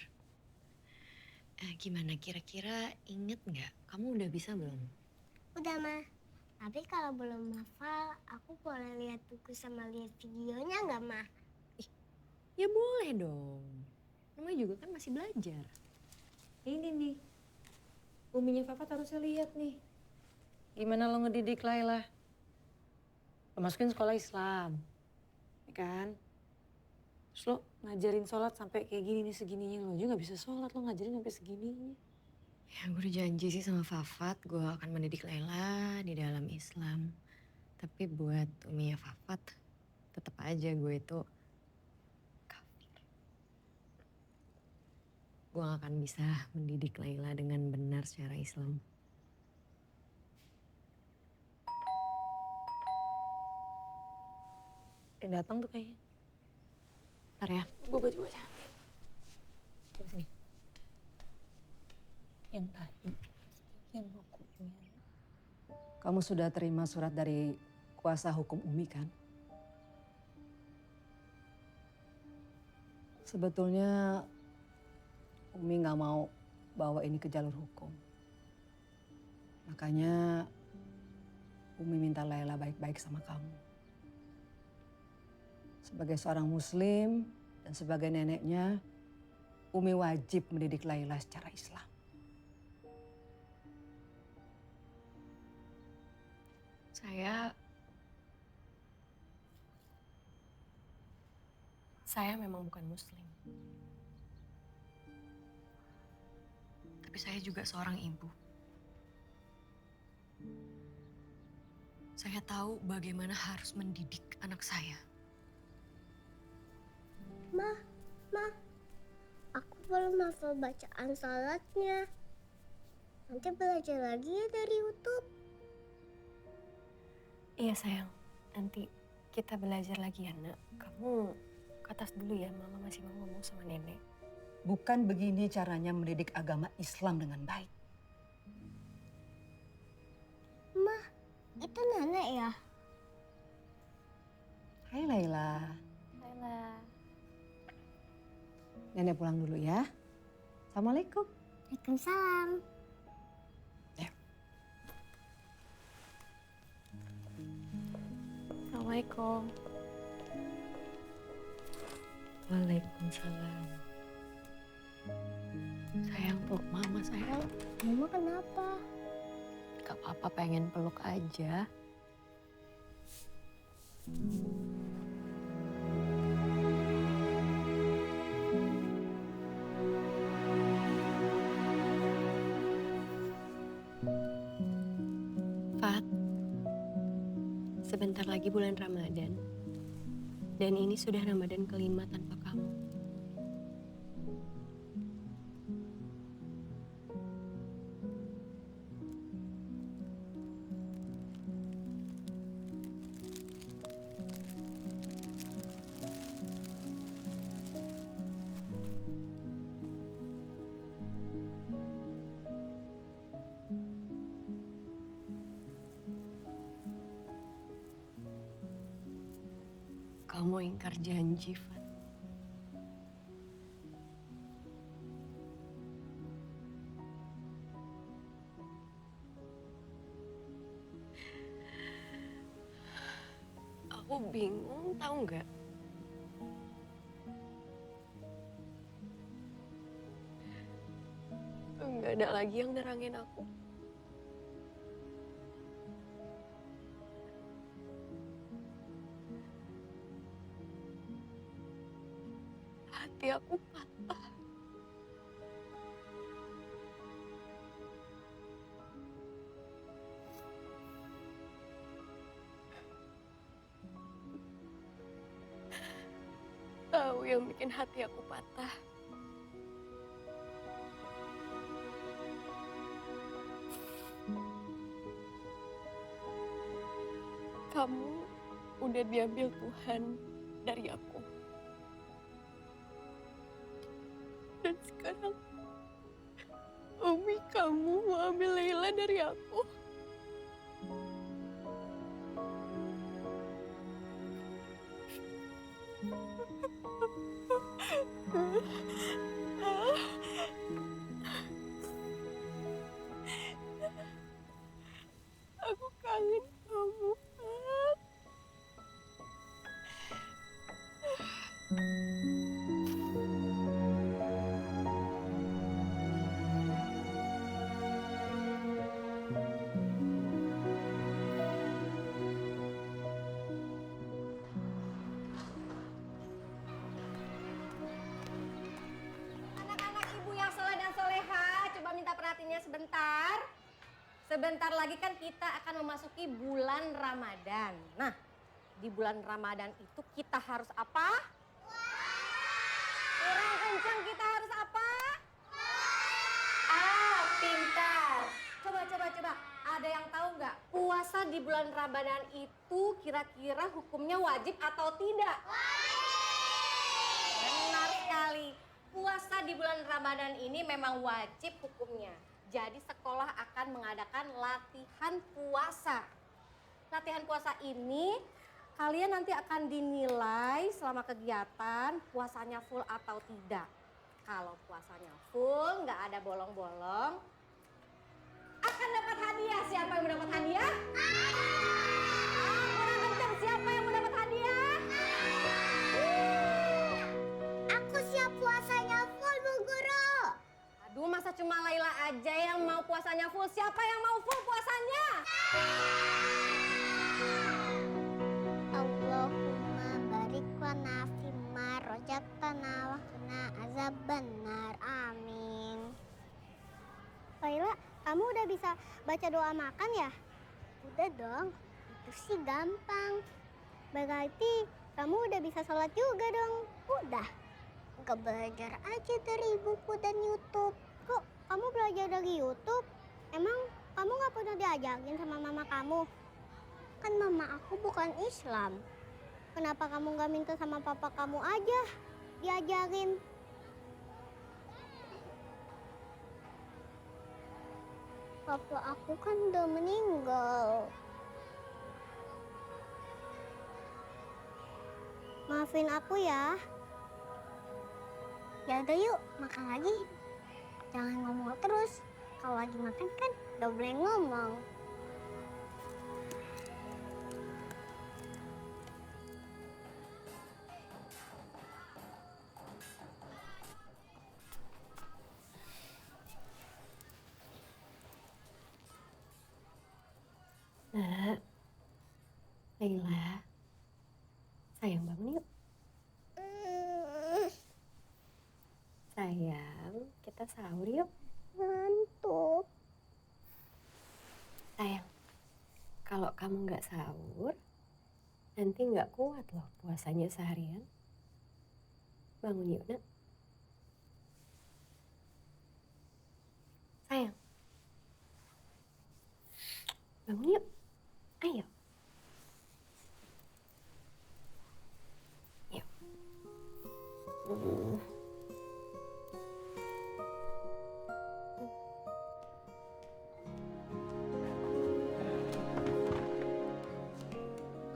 Gimana kira-kira inget nggak? Kamu udah bisa belum? Udah, Ma. Tapi kalau belum hafal, aku boleh lihat buku sama lihat videonya nggak, Ma? Ya boleh dong. Namanya juga kan masih belajar. Ini nih, uminya Fafat harusnya lihat nih. Gimana lo ngedidik Laila? Lo masukin sekolah Islam, ya kan? Terus lo ngajarin sholat sampai kayak gini nih segininya. Lo aja gak bisa sholat, lo ngajarin sampai segininya. Ya gue udah janji sih sama Fafat, gue akan mendidik Laila di dalam Islam. Tapi buat uminya Fafat, tetap aja gue itu kafir. Gue gak akan bisa mendidik Laila dengan benar secara Islam. Dia datang tuh kayaknya. Ntar ya, gue baca-baca. Coba sini. Yang tadi, yang bukunya. Kamu sudah terima surat dari kuasa hukum Umi kan? Sebetulnya Umi nggak mau bawa ini ke jalur hukum. Makanya Umi minta Laila baik-baik sama kamu. Sebagai seorang muslim dan sebagai neneknya, Umi wajib mendidik Laila secara Islam. Saya memang bukan muslim. Tapi saya juga seorang ibu. Saya tahu bagaimana harus mendidik anak saya. Ma, aku belum hafal bacaan salatnya. Nanti belajar lagi ya dari YouTube. Iya sayang, nanti kita belajar lagi ya nak. Kamu ke atas dulu ya, mama masih mau ngomong sama nenek. Bukan begini caranya mendidik agama Islam dengan baik. Ma, itu nenek ya? Hai Laila. Laila. Nenek pulang dulu ya. Assalamualaikum. Waalaikumsalam. Assalamualaikum. Waalaikumsalam. Sayang, peluk mama sayang. Mama kenapa? Gak apa-apa, pengen peluk aja. Fat, sebentar lagi bulan Ramadan. Dan ini sudah Ramadan kelima tanpa kamu. Kamu ingkar janji, Fat. Aku bingung, tahu nggak? Nggak ada lagi yang nerangin aku. Hati aku patah. Tahu yang bikin hati aku patah? Kamu udah diambil Tuhan dari aku. Dan sekarang Umi kamu mau ambil Laila dari aku. Aku kangen Sebentar lagi kan kita akan memasuki bulan Ramadan. Nah, di bulan Ramadan itu kita harus apa? Kurang kencang, kita harus apa? Pintar. Coba. Ada yang tahu nggak? Puasa di bulan Ramadan itu kira-kira hukumnya wajib atau tidak? Benar sekali. Puasa di bulan Ramadan ini memang wajib hukumnya. Jadi sekolah akan mengadakan latihan puasa. Latihan puasa ini kalian nanti akan dinilai selama kegiatan puasanya full atau tidak. Kalau puasanya full, nggak ada bolong-bolong, akan dapat hadiah. Siapa yang mendapat hadiah? Kurang kencang, siapa yang mendapat hadiah? Aku siap puasanya full, Bu Guru. Aduh, masa cuma Laila aja yang mau puasanya full? Siapa yang mau full puasanya? Allahumma barik lana fimma rojaktana wa qina azabannar. Amin. Laila, kamu udah bisa baca doa makan ya? Udah dong, itu sih gampang. Berarti kamu udah bisa sholat juga dong? Udah. Gak belajar aja dari buku dan YouTube. Kok kamu belajar dari YouTube? Emang kamu gak pernah diajarin sama mama kamu? Kan mama aku bukan Islam. Kenapa kamu gak minta sama papa kamu aja diajarin? Papa aku kan udah meninggal. Maafin aku ya. Ya udah yuk, makan lagi. Jangan ngomong terus. Kalau lagi makan kan gak boleh ngomong. Nak, Laila, sayang bangun yuk. Sayang, kita sahur yuk. Ngantuk. Sayang, kalau kamu nggak sahur, nanti nggak kuat loh puasanya seharian. Bangun yuk, Nak. Sayang, bangun yuk. Ayo. Yuk.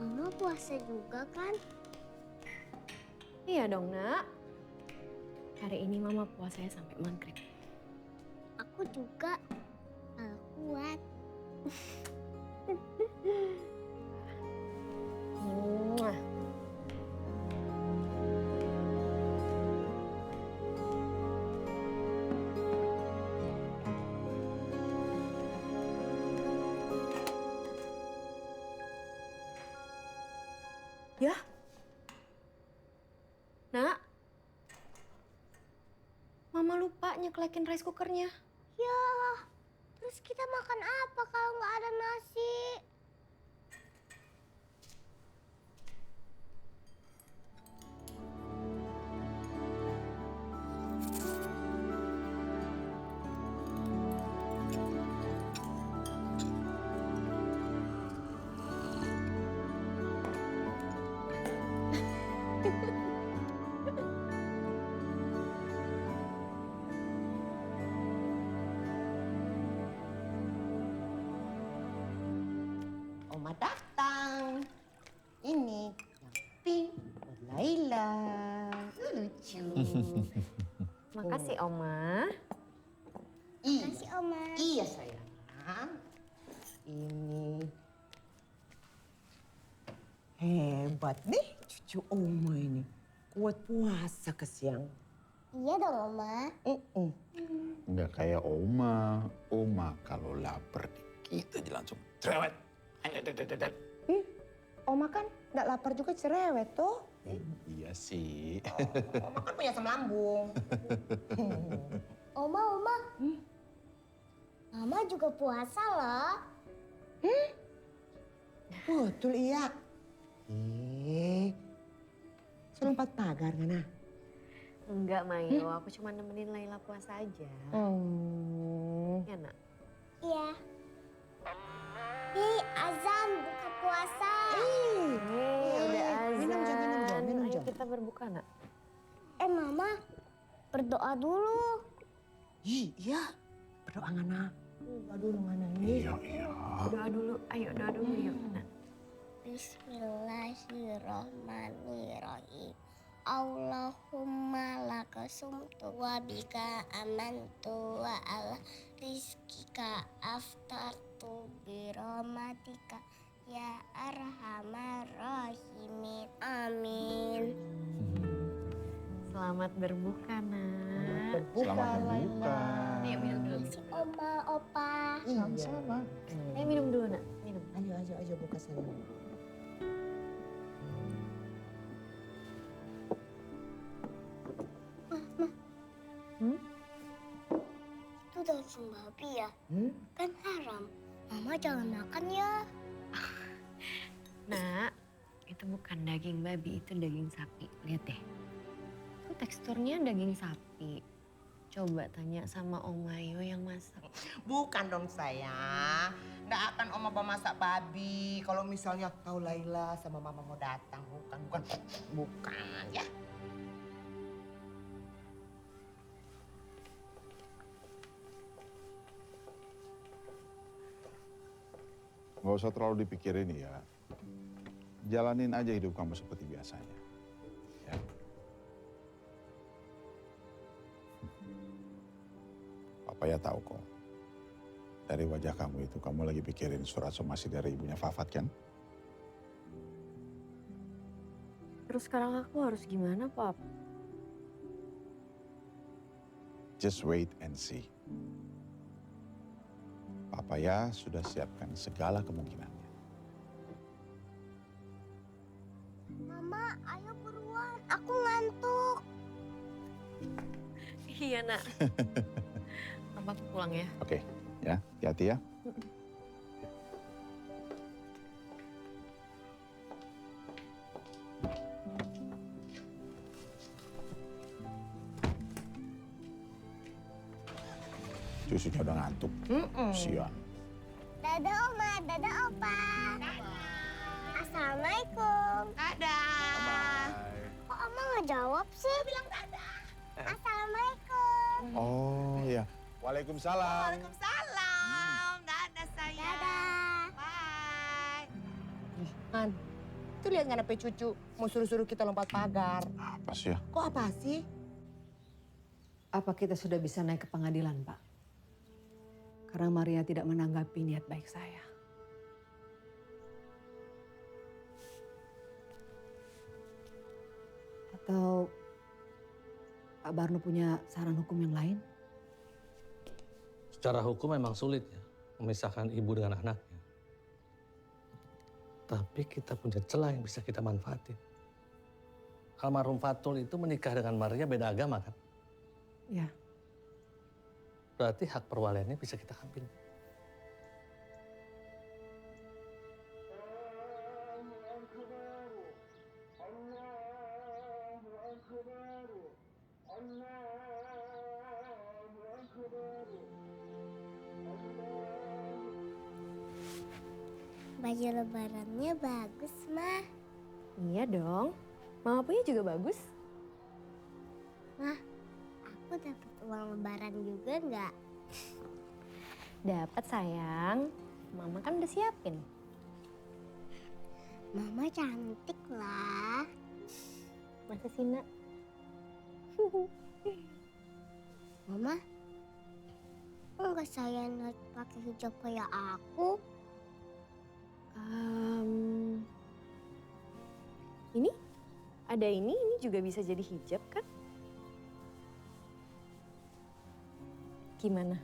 Mama puasa juga kan? Iya dong, Nak. Hari ini Mama puasanya sampai maghrib. Aku juga. Kalau kuat. Muah. Ya. Nak. Mama lupa nyeklekin rice cookernya. Ya, terus kita makan apa kalau nggak ada nasi? Oma datang. Ini yang pink buat Laila. Lucu. Makasih, Oma. Makasih, Oma. Iya, sayang. Ini. Hebat nih cucu Oma ini. Kuat puasa ke siang. Iya dong, Oma. Nggak kayak Oma. Oma kalau lapar dikit aja langsung cerewet. Oma kan nggak lapar juga cerewet tuh. Iya sih. Oma kan punya asam lambung. Oma. Mama juga puasa loh. Betul iya. Selompat pagar kan ah? Enggak, Mayo. Aku cuma nemenin Laila puasa aja. Ya, Nak? Iya. Ih, azan buka puasa. Udah azan. Minum jam. Ayo kita berbuka, Nak. Mama, berdoa dulu. Iya. Berdoa ngana. Berdoa dulu ngana ini. Iya. Doa dulu. Ayo doa dulu yuk, Nak. Bismillahirrahmanirrahim. Allahumma laka sumtu wa bika amantu wa ala rizkika aftartu birahmatika ya arhamar rahimin. Amin. Selamat berbuka, Nak. Selamat berbuka. Ayo minum dulu. Oma, opa. Sama-sama. Ayo minum dulu, Nak. Minum. Ayo buka sana. Itu daging babi ya? Kan haram. Mama jangan makan ya. Nak, itu bukan daging babi, itu daging sapi. Lihat deh. Itu teksturnya daging sapi. Coba tanya sama Om Mayo yang masak. Bukan dong sayang. Nggak akan Oma masak babi. Kalau misalnya tahu Laila sama Mama mau datang. Bukan ya. Nggak usah terlalu dipikirin ya. Jalanin aja hidup kamu seperti biasanya. Ya. Papa ya tahu kok. Dari wajah kamu itu, kamu lagi pikirin surat somasi dari ibunya Fafat kan? Terus sekarang aku harus gimana, Pap? Just wait and see. Papa ya sudah siapkan segala kemungkinannya. Mama, ayo buruan. Aku ngantuk. Iya, Nak. Papa aku pulang ya. Oke, ya, hati-hati ya. Cucunya udah ngantuk. Sian. Dadah Oma, dadah Opa. Assalamualaikum. Dadah. Kok Oma nggak jawab sih? Bilang dadah. Assalamualaikum. Oh iya. Waalaikumsalam. Waalaikumsalam. Dadah sayang. Dadah. Bye. Han, tuh lihat nggak ada cucu mau suruh-suruh kita lompat pagar. Apa sih ya? Kok apa sih? Apa kita sudah bisa naik ke pengadilan, Pak? Karena Maria tidak menanggapi niat baik saya. Atau Pak Barno punya saran hukum yang lain? Secara hukum memang sulit ya, memisahkan ibu dengan anaknya. Tapi kita punya celah yang bisa kita manfaatin. Almarhum Fatul itu menikah dengan Maria beda agama kan? Ya. Berarti hak perwaliannya bisa kita ambil. Baju lebarannya bagus, Ma. Iya dong. Mama punya juga bagus. Ma, aku dapat uang lebaran juga nggak? Dapat sayang. Mama kan udah siapin. Mama cantik lah. Masa sih, Nak? Mama, kok nggak saya pakai hijab kayak aku? Ini? Ada ini juga bisa jadi hijab kan? Gimana?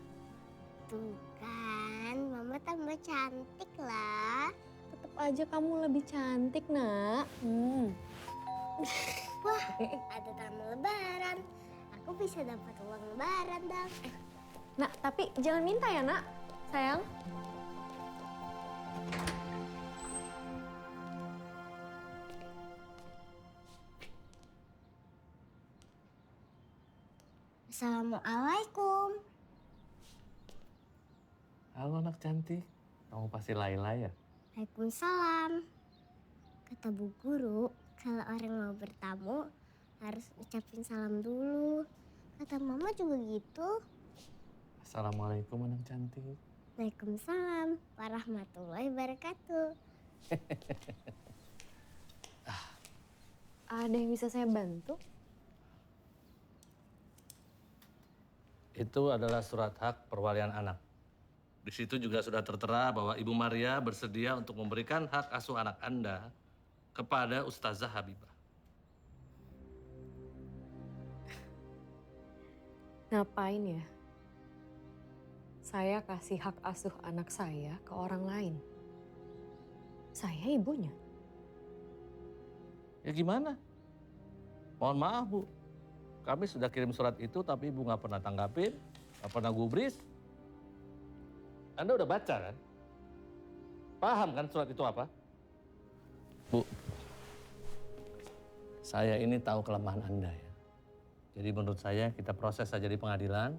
Tuh kan, Mama tambah cantik lah. Tetap aja kamu lebih cantik, Nak. Wah, ada tamu lebaran. Aku bisa dapat uang lebaran, dong. Nak, tapi jangan minta ya, Nak. Sayang? Assalamualaikum. Halo anak cantik, kamu pasti Laila ya? Waalaikumsalam. Kata Bu Guru, kalau orang mau bertamu harus ucapin salam dulu. Kata Mama juga gitu. Assalamualaikum anak cantik. Waalaikumsalam warahmatullahi wabarakatuh. Ada yang bisa saya bantu? Itu adalah surat hak perwalian anak. Di situ juga sudah tertera bahwa Ibu Maria bersedia untuk memberikan hak asuh anak Anda kepada Ustazah Habibah. Ngapain ya? Saya kasih hak asuh anak saya ke orang lain. Saya ibunya. Ya gimana? Mohon maaf Bu, kami sudah kirim surat itu tapi Ibu nggak pernah tanggapin, nggak pernah gubris. Anda udah baca kan? Paham kan surat itu apa? Bu, saya ini tahu kelemahan Anda ya. Jadi menurut saya kita proses saja di pengadilan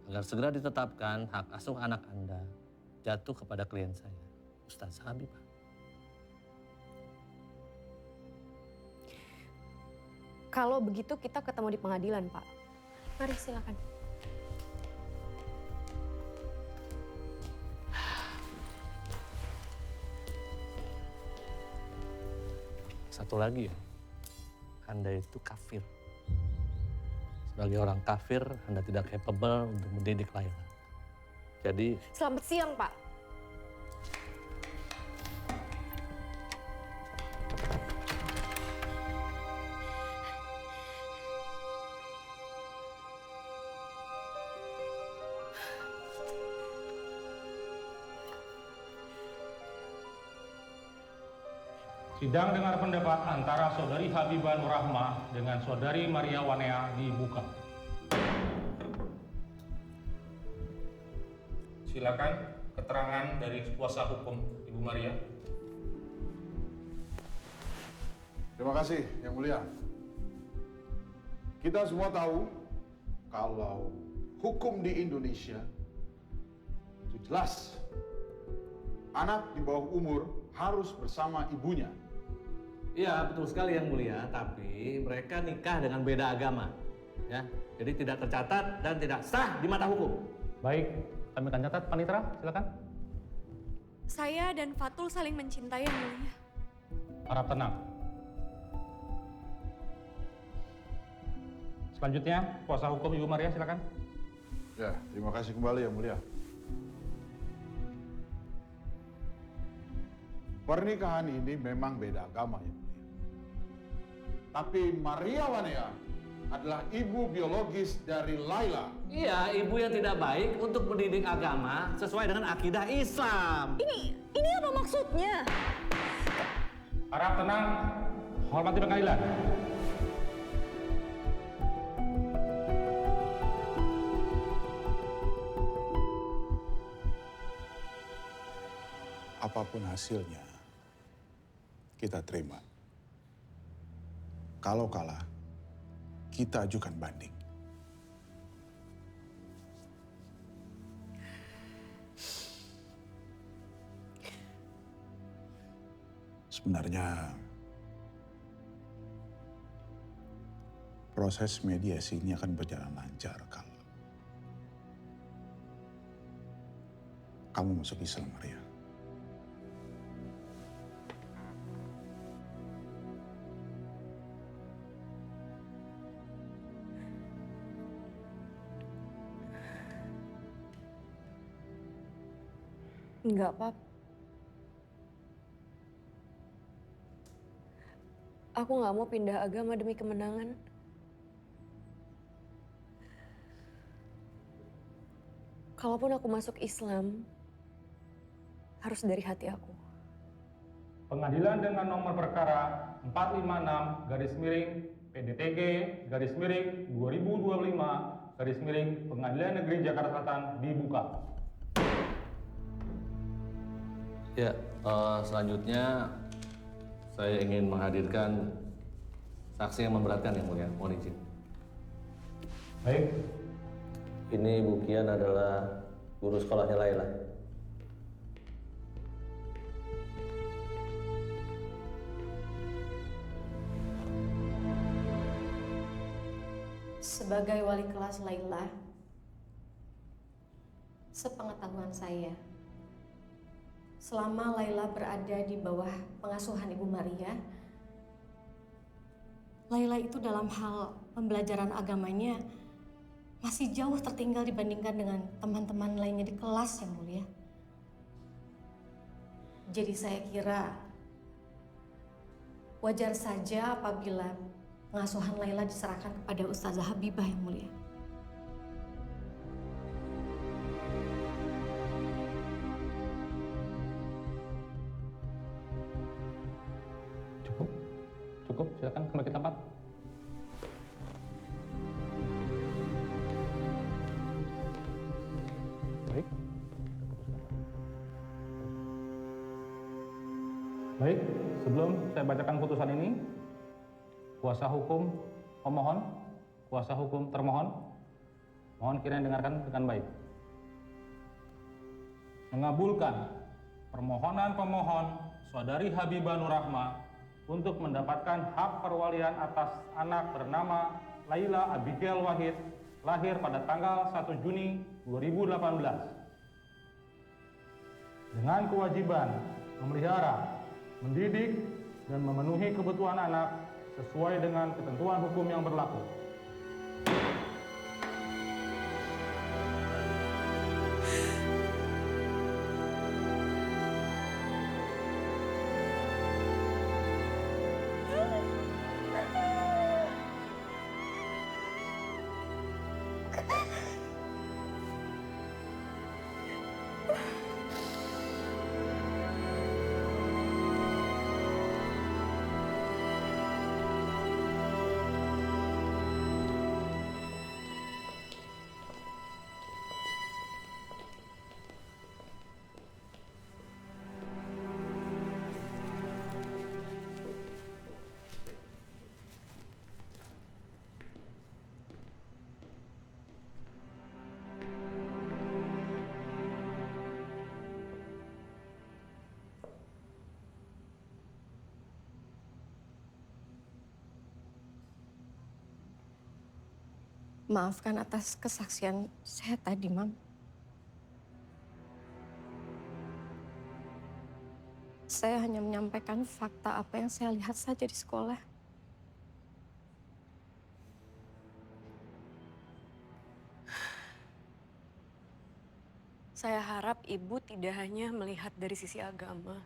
agar segera ditetapkan hak asuh anak Anda jatuh kepada klien saya, Ustazah Habibah. Kalau begitu kita ketemu di pengadilan, Pak. Mari silakan. Satu lagi ya, Anda itu kafir. Sebagai orang kafir, Anda tidak capable untuk mendidik Laila. Jadi... Selamat siang, Pak. Sidang dengar pendapat antara Saudari Habibah Nurrahmah dengan Saudari Maria Wanea dibuka. Silakan keterangan dari kuasa hukum Ibu Maria. Terima kasih, Yang Mulia. Kita semua tahu kalau hukum di Indonesia itu jelas. Anak di bawah umur harus bersama ibunya. Iya, betul sekali Yang Mulia, tapi mereka nikah dengan beda agama. Ya, jadi tidak tercatat dan tidak sah di mata hukum. Baik, kami akan catat. Panitera, silakan. Saya dan Fatul saling mencintai, Yang Mulia. Harap tenang. Selanjutnya, kuasa hukum Ibu Maria, silakan. Ya, terima kasih kembali Yang Mulia. Pernikahan ini memang beda agama, Yang Mulia. Tapi Maria Wanea adalah ibu biologis dari Laila. Iya, ibu yang tidak baik untuk mendidik agama sesuai dengan akidah Islam. Ini apa maksudnya? Harap tenang, hormati pengadilan. Apapun hasilnya, kita terima. Kalau kalah, kita ajukan banding. Sebenarnya, proses mediasi ini akan berjalan lancar kalau kamu masuk Islam, Maria. Enggak, Pap. Aku nggak mau pindah agama demi kemenangan. Kalaupun aku masuk Islam, harus dari hati aku. Pengadilan dengan nomor perkara 456/PDTG/2025/Pengadilan Negeri Jakarta Selatan dibuka. Ini apa maksudnya? Ya, selanjutnya saya ingin menghadirkan saksi yang memberatkan yang mulia. Mohon izin. Baik. Ini Bu Kian adalah guru sekolahnya Laila. Sebagai wali kelas Laila, sepengetahuan saya, selama Laila berada di bawah pengasuhan Ibu Maria, Laila itu dalam hal pembelajaran agamanya masih jauh tertinggal dibandingkan dengan teman-teman lainnya di kelas, yang mulia. Jadi saya kira wajar saja apabila pengasuhan Laila diserahkan kepada Ustazah Habibah, yang mulia. Cukup, silakan kembali ke tempat. Baik. Baik, sebelum saya bacakan putusan ini, kuasa hukum pemohon, kuasa hukum termohon, mohon kiranya dengarkan dengan baik. Mengabulkan permohonan pemohon Saudari Habibah Nur Rahmah untuk mendapatkan hak perwalian atas anak bernama Laila Abigail Wahid, lahir pada tanggal 1 Juni 2018. Dengan kewajiban memelihara, mendidik, dan memenuhi kebutuhan anak sesuai dengan ketentuan hukum yang berlaku. Maafkan atas kesaksian saya tadi, Mam. Saya hanya menyampaikan fakta apa yang saya lihat saja di sekolah. Saya harap Ibu tidak hanya melihat dari sisi agama,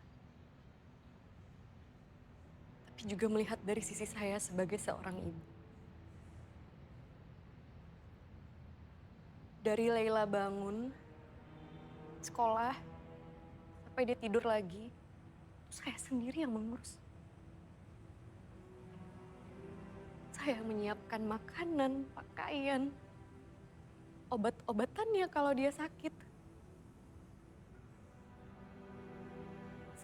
tapi juga melihat dari sisi saya sebagai seorang ibu. Dari Laila bangun, sekolah, sampai dia tidur lagi, saya sendiri yang mengurus. Saya menyiapkan makanan, pakaian, obat-obatannya kalau dia sakit.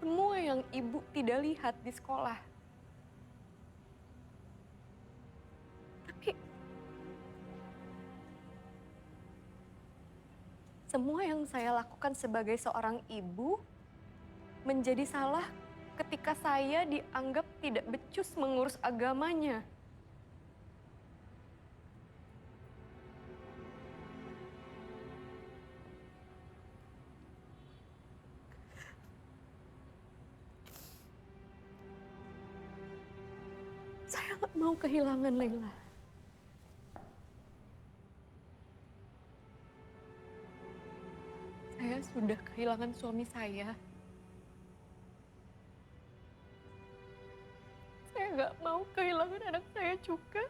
Semua yang Ibu tidak lihat di sekolah. Semua yang saya lakukan sebagai seorang ibu menjadi salah ketika saya dianggap tidak becus mengurus agamanya. Saya nggak mau kehilangan Laila. Saya sudah kehilangan suami saya. Saya nggak mau kehilangan anak saya juga.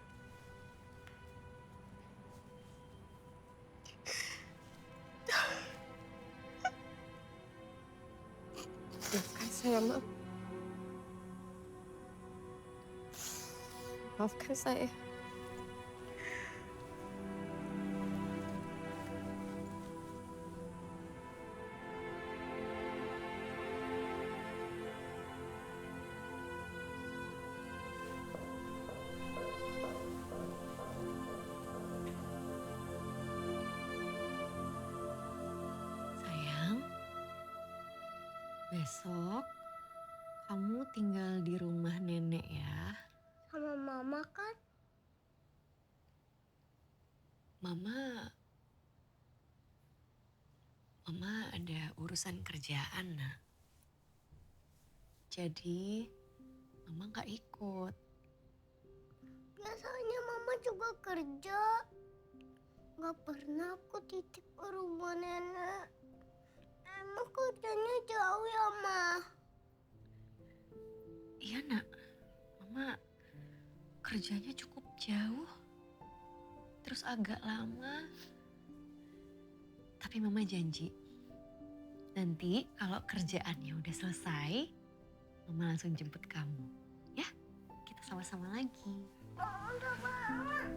Maafkan saya, Mam. Maafkan saya. Besok kamu tinggal di rumah nenek ya. Sama mama kan? Mama ada urusan kerjaan, Nak. Jadi Mama gak ikut. Biasanya mama juga kerja. Gak pernah aku titip ke rumah nenek. Emang kerjanya jauh ya, Ma? Iya, Nak. Mama kerjanya cukup jauh. Terus agak lama. Tapi Mama janji, nanti kalau kerjaannya udah selesai, Mama langsung jemput kamu. Ya, kita sama-sama lagi. Udah banget.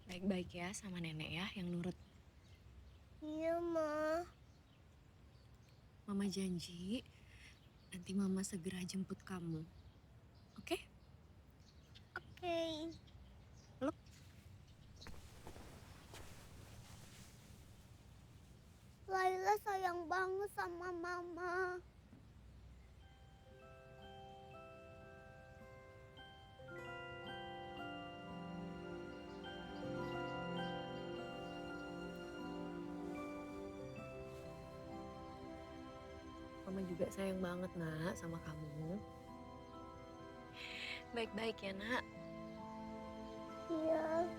Baik-baik ya sama nenek ya yang nurut. Iya, Ma. Mama janji nanti Mama segera jemput kamu. Oke? Oke. Peluk. Laila sayang banget sama Mama. Mama juga sayang banget, Nak, sama kamu. Baik-baik ya, Nak. Iya.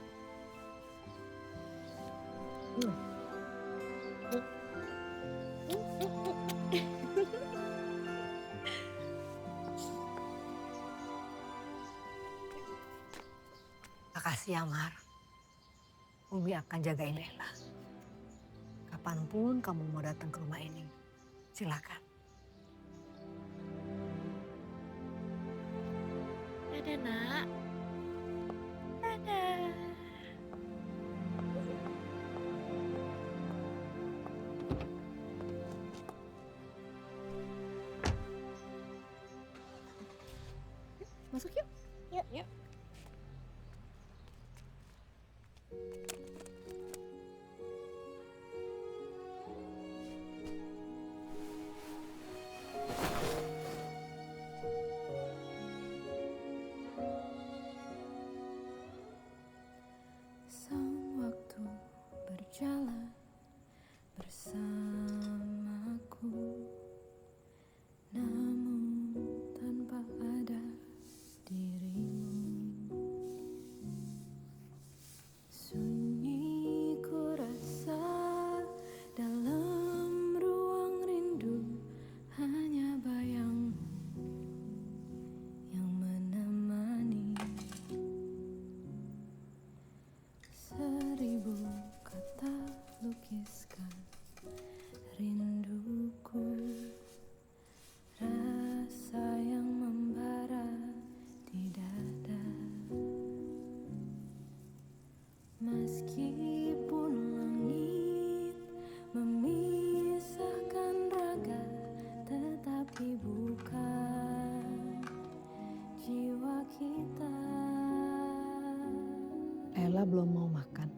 Makasih ya, Mar. Umi akan jagain Lela. Kapanpun kamu mau datang ke rumah ini, silakan. Dadah, Nak. Dadah. Masuk yuk. Yuk. Yuk. Sang waktu berjalan bersamaku, namun tanpa ada dirimu. Sunyi ku rasa dalam ruang rindu, hanya bayangmu yang menemani. Seribu kata lukiskan rinduku, rasa yang membara di dada. Meskipun langit memisahkan raga, tetapi bukan jiwa kita. Lela belum mau makan.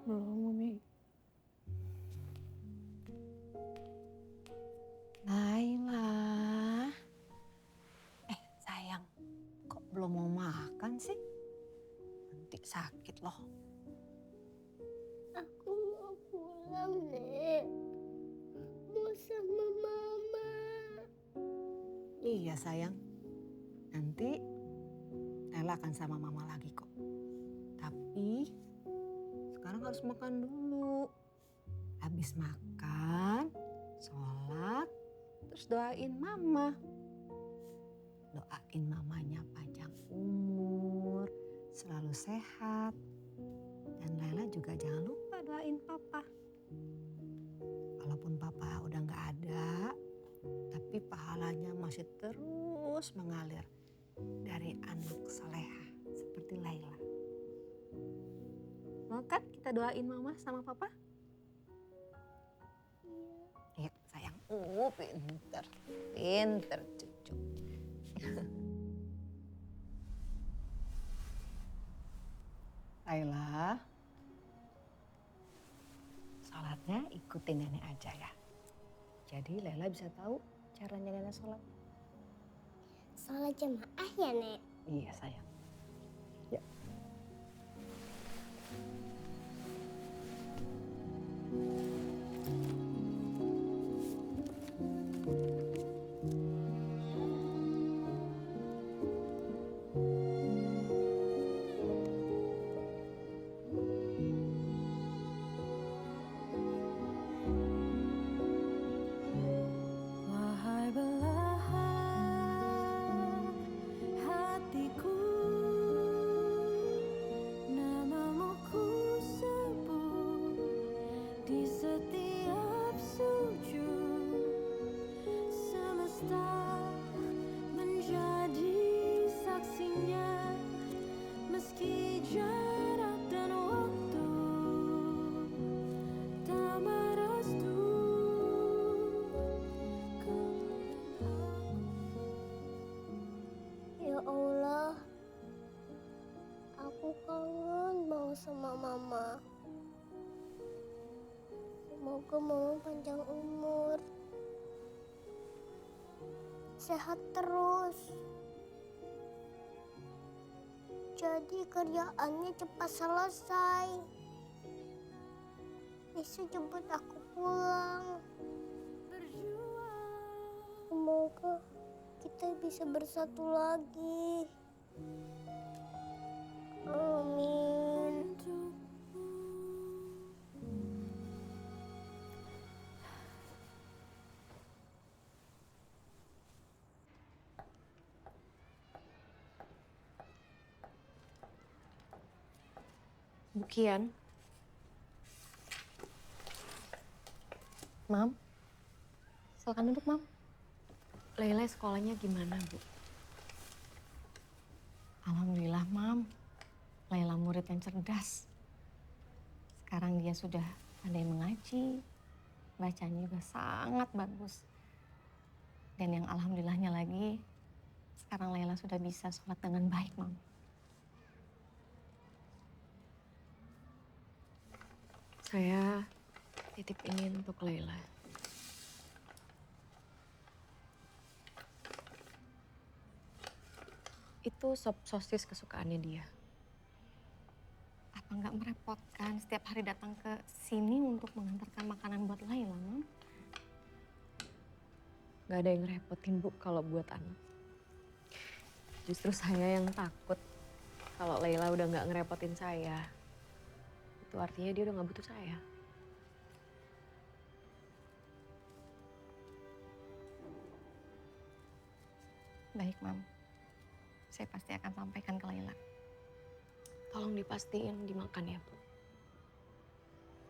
Belum, Umi. Laila. Sayang, kok belum mau makan sih? Nanti sakit loh. Aku mau pulang, Nek. Mau sama Mama. Iya sayang, nanti Lela akan sama Mama lagi kok. Tapi sekarang harus makan dulu. Habis makan, sholat, terus doain Mama. Doain mamanya panjang umur, selalu sehat. Dan Lela juga jangan lupa doain Papa. Walaupun Papa udah gak ada, tapi pahalanya masih terus mengalir dari anak soleha kan kita doain mama sama papa? Iya sayang. Pinter. Pinter cucu. Laila, sholatnya ikutin nenek aja ya. Jadi Laila bisa tahu caranya nenek sholat. Sholat jamaah ya, Nek? Iya sayang. Ya. Wahai belahan hatiku, namamu ku sebut di setiap sujud. Semesta menjadi saksinya, meski jarak dan waktu tak merestu. Ya Allah, aku kangen banget sama Mama. Semoga Mama panjang umur, sehat terus. Jadi kerjaannya cepat selesai. Bisa jemput aku pulang. Semoga kita bisa bersatu lagi. Amin. Bukian. Mam. Silakan duduk, Mam. Laila sekolahnya gimana, Bu? Alhamdulillah, Mam. Laila murid yang cerdas. Sekarang dia sudah pandai mengaji, bacanya juga sangat bagus. Dan yang alhamdulillahnya lagi, sekarang Laila sudah bisa sholat dengan baik, Mam. Saya titip ini untuk Laila. Itu sop sosis kesukaannya dia. Apa nggak merepotkan setiap hari datang ke sini untuk mengantarkan makanan buat Laila, Mam? Gak ada yang ngerepotin, Bu, kalau buat anak. Justru saya yang takut kalau Laila udah gak ngerepotin saya. Itu artinya dia udah gak butuh saya. Baik, Mam. Saya pasti akan sampaikan ke Laila. Tolong dipastiin dimakan ya, Bu.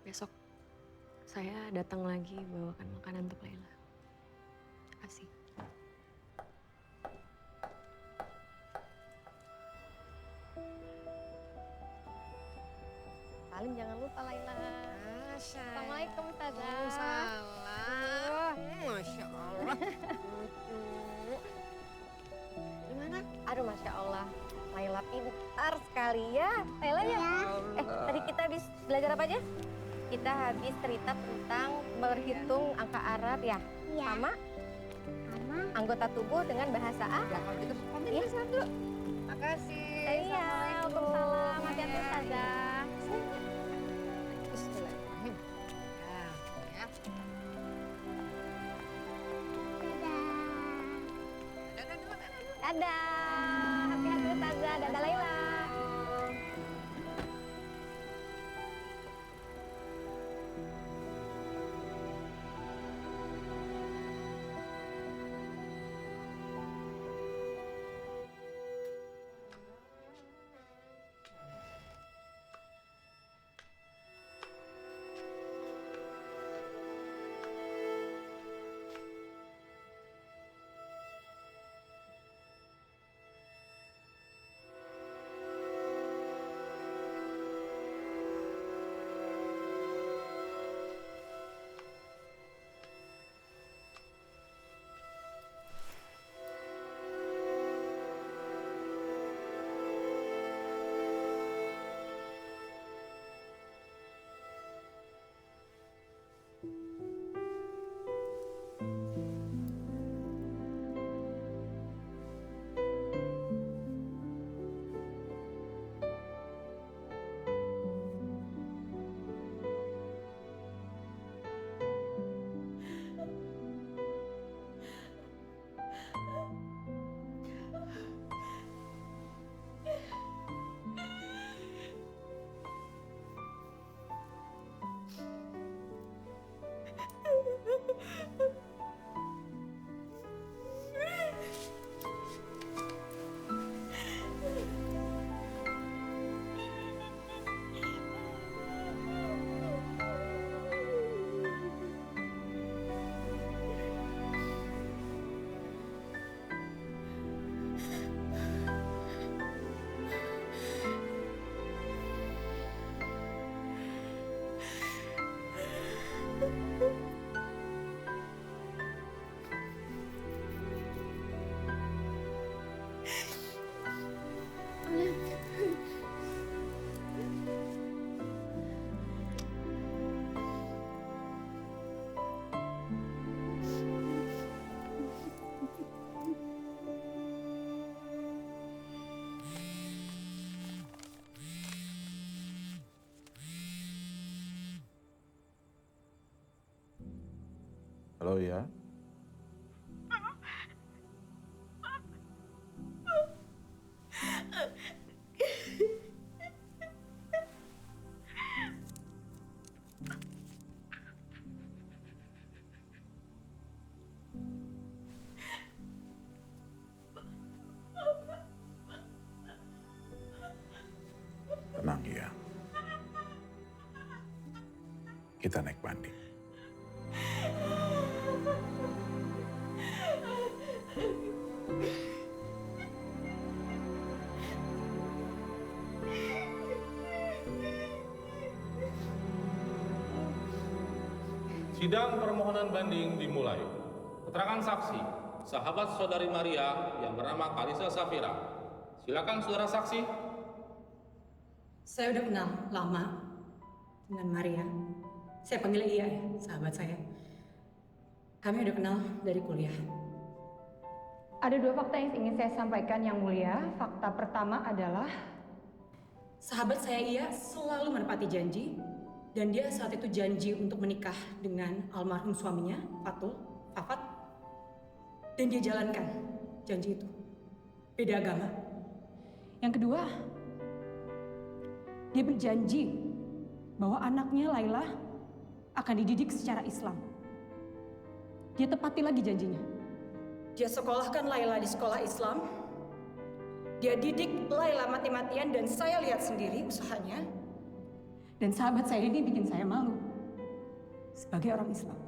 Besok saya datang lagi bawakan makanan untuk Laila. Terima kasih. Paling jangan lupa Laila. Assalamualaikum, Ustazah. Waalaikumsalam. Masya Allah. Gimana? Aduh, Masya Allah. Laila pintar sekali ya. Laila ya? Tadi kita habis belajar apa aja? Kita habis cerita tentang berhitung angka Arab ya? Sama? Anggota tubuh dengan bahasa Arab. Iya, satu. Makasih. Iya, waalaikumsalam. Hati-hati, Ustazah. Bismillahirrahmanirrahim. Ya. Dadah. Hati-hati, Ustazah. Dadah, Laila. Halo ya. Tenang ya. Kita naik banding. Sidang permohonan banding dimulai. Keterangan saksi, sahabat saudari Maria yang bernama Kalisa Safira. Silakan saudara saksi. Saya udah kenal lama dengan Maria. Saya panggil Iya ya, sahabat saya. Kami udah kenal dari kuliah. Ada dua fakta yang ingin saya sampaikan yang mulia. Fakta pertama adalah Sahabat saya Iya selalu menepati janji, dan dia saat itu janji untuk menikah dengan almarhum suaminya, Fafat. Dan dia jalankan janji itu. Beda agama. yang kedua, dia berjanji bahwa anaknya Laila akan dididik secara Islam. Dia tepati lagi janjinya. Dia sekolahkan Laila di sekolah Islam. Dia didik Laila mati-matian dan saya lihat sendiri usahanya. Dan sahabat saya ini bikin saya malu sebagai orang Islam.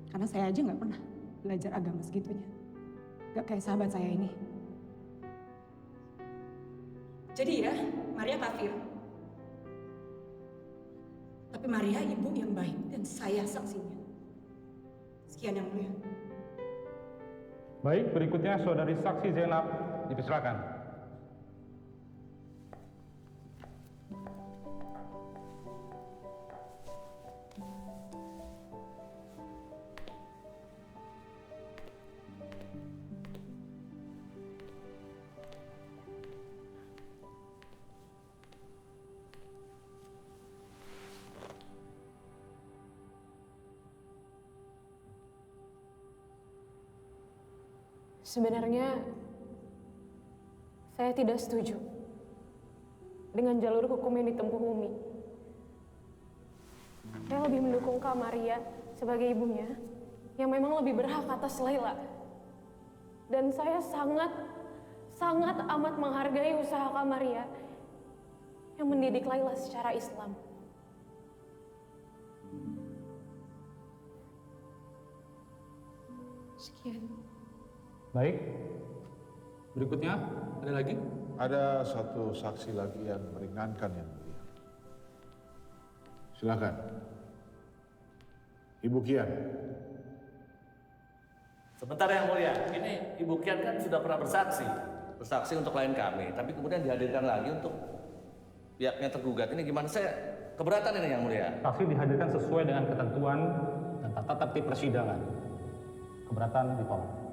Karena saya aja nggak pernah belajar agama segitunya. Nggak kayak sahabat saya ini. Jadi ya, Maria kafir. Tapi Maria ibu yang baik dan saya saksinya. Sekian yang mulia. Baik, berikutnya saudari saksi Zainab dipersilakan. Sebenarnya saya tidak setuju dengan jalur hukum yang ditempuh Umi. Saya lebih mendukung Kak Maria sebagai ibunya yang memang lebih berhak atas Laila. Dan saya sangat amat menghargai usaha Kak Maria yang mendidik Laila secara Islam. Sekian. Baik, berikutnya ada lagi? Ada satu saksi lagi yang meringankan yang mulia. Silakan. Ibu Kian. Sebentar yang mulia, ini Ibu Kian kan sudah pernah bersaksi untuk klien kami, tapi kemudian dihadirkan lagi untuk pihaknya tergugat. Ini gimana, saya keberatan ini yang mulia. Saksi dihadirkan sesuai dengan ketentuan dan tata tertib persidangan. Keberatan ditolak.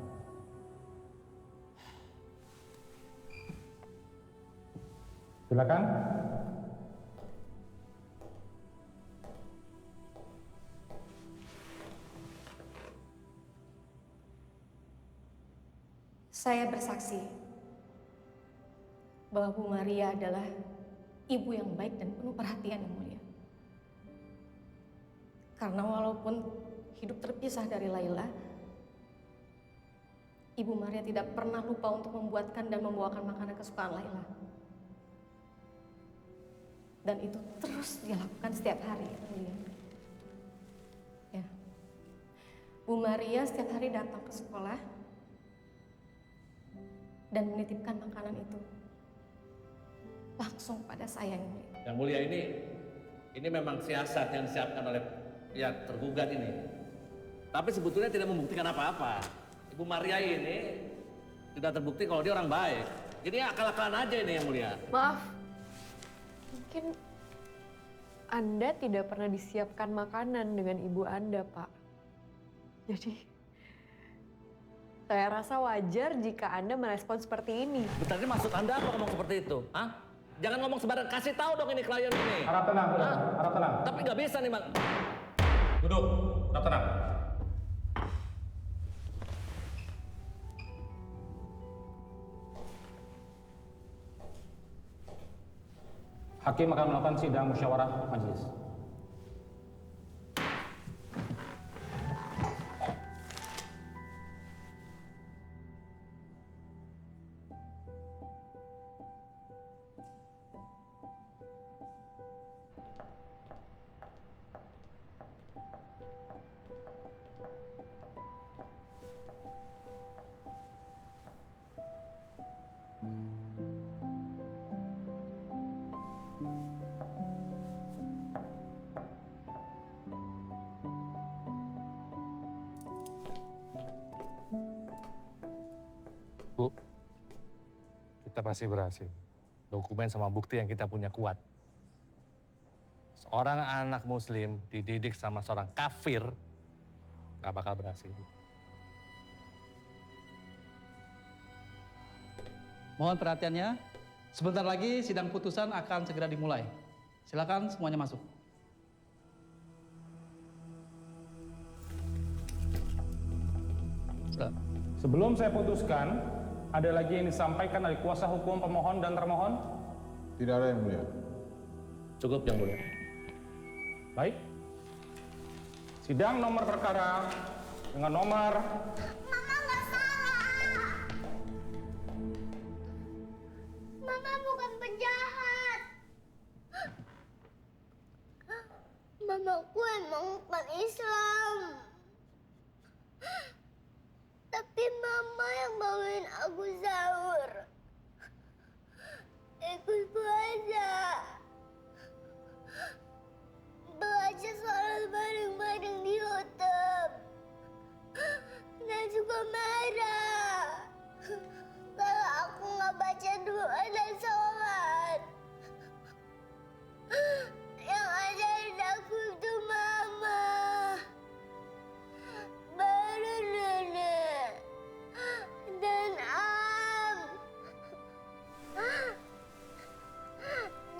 Silakan. Saya bersaksi bahwa Bu Maria adalah ibu yang baik dan penuh perhatian yang mulia. Karena walaupun hidup terpisah dari Laila, Ibu Maria tidak pernah lupa untuk membuatkan dan membawakan makanan kesukaan Laila. Dan itu terus dilakukan setiap hari, yang mulia. Ya. Bu Maria setiap hari datang ke sekolah dan menitipkan makanan itu langsung pada saya, yang mulia. Yang mulia, ini memang siasat yang disiapkan oleh pihak tergugat ini. Tapi sebetulnya tidak membuktikan apa-apa. Ibu Maria ini tidak terbukti kalau dia orang baik. Jadi akal-akalan aja ini yang mulia. Maaf, mungkin Anda tidak pernah disiapkan makanan dengan ibu Anda, Pak. Jadi, saya rasa wajar jika Anda merespon seperti ini. Bentar, ini maksud Anda apa ngomong seperti itu? Hah? Jangan ngomong sembarang, kasih tahu dong ini klien ini. Harap tenang, harap tenang. Tapi nggak bisa nih, Bang. Duduk, harap tenang. Hakim akan melakukan sidang musyawarah majelis. Bu, kita pasti berhasil. Dokumen sama bukti yang kita punya kuat. Seorang anak muslim dididik sama seorang kafir, gak bakal berhasil. Mohon perhatiannya, sebentar lagi sidang putusan akan segera dimulai. Silakan semuanya masuk. Sebelum saya putuskan, ada lagi yang disampaikan dari kuasa hukum pemohon dan termohon? Tidak ada yang mulia. Cukup yang mulia. Baik. Sidang nomor perkara dengan nomor Mama bukan penjahat. Mamaku emang bukan Islam. Tapi mama yang bawain aku sahur. Ikut puasa. Baca sholat bareng-bareng di YouTube. Dan juga marah kalau aku nggak baca doa dan sholat. Yang ajarin aku itu mama, baru nenek, dan am.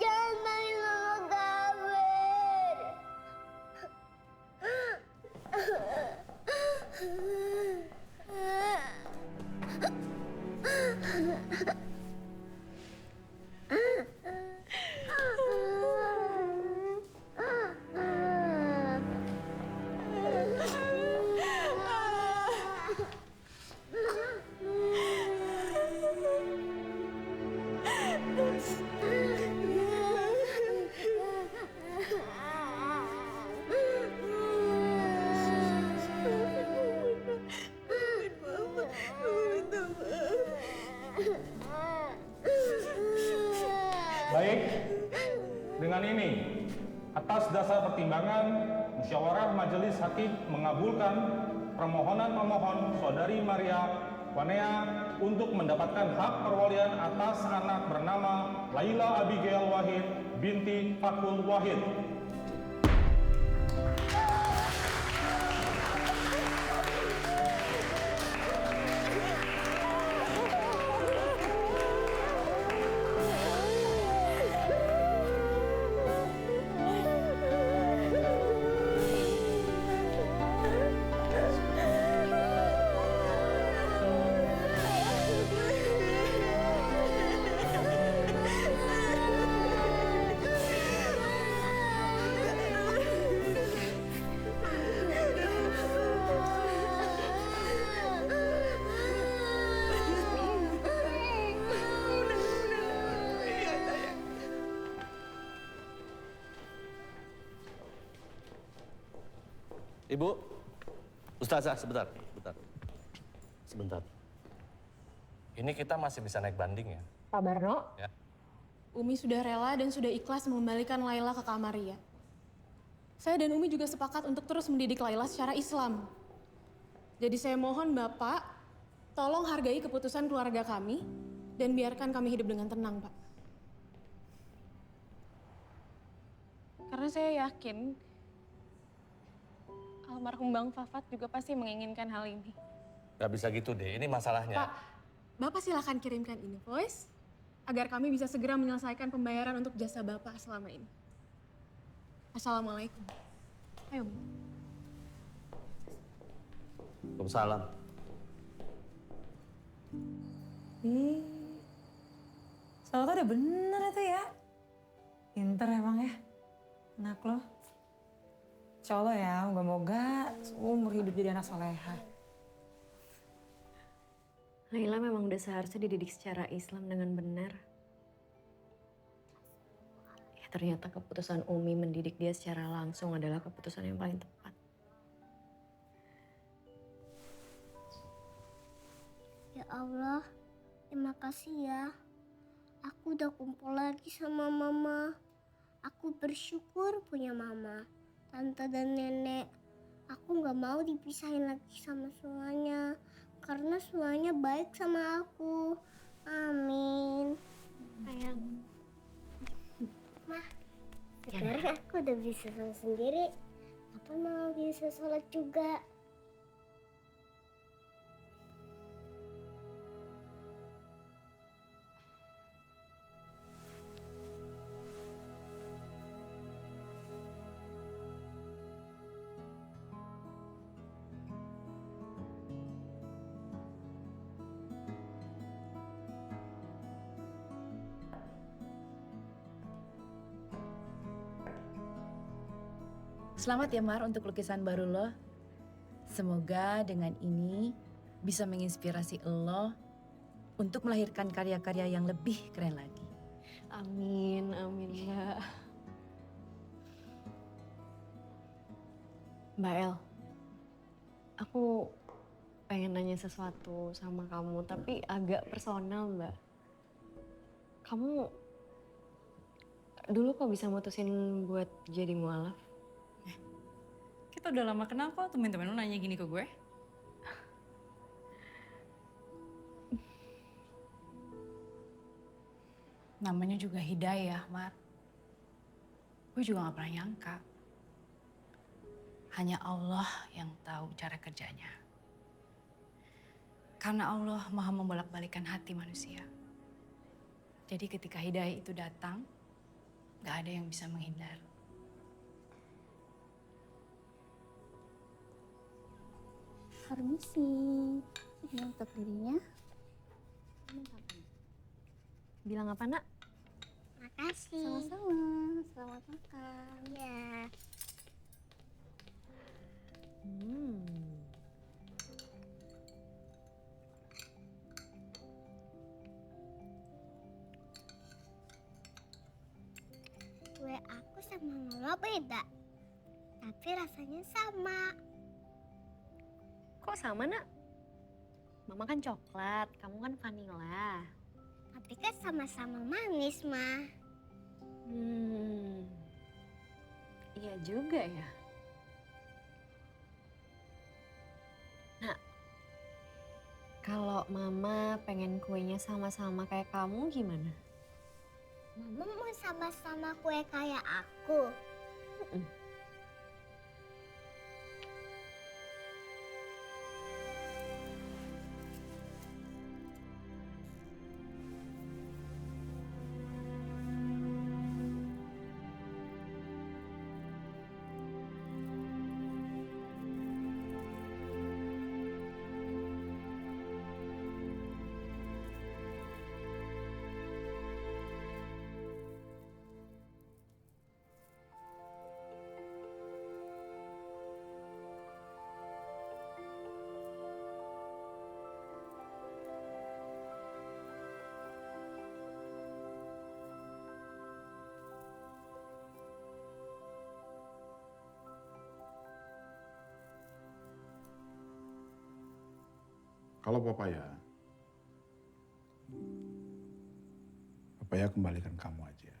Jangan main mama kafir. baik. Dengan ini, atas dasar pertimbangan, musyawarah majelis hakim mengabulkan permohonan pemohon saudari Maria Wanea untuk mendapatkan hak perwalian atas anak bernama Laila Abigail Wahid binti Fakul Wahid. Ibu, Ustazah, sebentar. Ini kita masih bisa naik banding ya? Pak Barno, Ya. Umi sudah rela dan sudah ikhlas mengembalikan Laila ke Kak Maria. Saya dan Umi juga sepakat untuk terus mendidik Laila secara Islam. Jadi saya mohon Bapak, tolong hargai keputusan keluarga kami dan biarkan kami hidup dengan tenang, Pak. Karena saya yakin almarhum Bang Fafat juga pasti menginginkan hal ini. Gak bisa gitu deh, ini masalahnya. Pak, Bapak silakan kirimkan invoice agar kami bisa segera menyelesaikan pembayaran untuk jasa Bapak selama ini. Assalamualaikum. Ayo, Bu. Waalaikumsalam. Salata udah bener itu ya. Pinter emang ya, anak lo. Insya Allah ya, moga-moga seumur hidup jadi anak soleha. Laila memang udah seharusnya dididik secara Islam dengan benar. Ya, ternyata keputusan Umi mendidik dia secara langsung adalah keputusan yang paling tepat. Ya Allah, terima kasih ya. Aku udah kumpul lagi sama mama. Aku bersyukur punya mama, tante dan nenek. Aku gak mau dipisahin lagi sama semuanya. Karena semuanya baik sama aku. Amin. Sayang. Mah, sekarang aku udah bisa sholat sendiri. Kapan mama bisa sholat juga? Selamat ya Mar untuk lukisan baru lo. Semoga dengan ini bisa menginspirasi lo untuk melahirkan karya-karya yang lebih keren lagi. Amin, amin Mbak. Mbak El, aku pengen nanya sesuatu sama kamu, tapi agak personal Mbak. Kamu dulu kok bisa mutusin buat jadi mualaf? Kita udah lama kenal kok, temen-temen lu nanya gini ke gue. Namanya juga hidayah, Mar. Gue juga gak pernah nyangka. Hanya Allah yang tahu cara kerjanya. Karena Allah maha membolak-balikan hati manusia. Jadi ketika hidayah itu datang, gak ada yang bisa menghindar. Permisi, ini untuk dirinya. Bilang apa nak? Makasih. Sama-sama. Selamat makan. Ya. Kue aku sama mama beda, tapi rasanya sama. Kok sama nak? Mama kan coklat, kamu kan vanila. Tapi kan sama-sama manis, Ma. Iya juga ya. Nak, kalau Mama pengen kuenya sama-sama kayak kamu gimana? Mama mau sama-sama kue kayak aku. Kalau Papaya kembalikan kamu aja.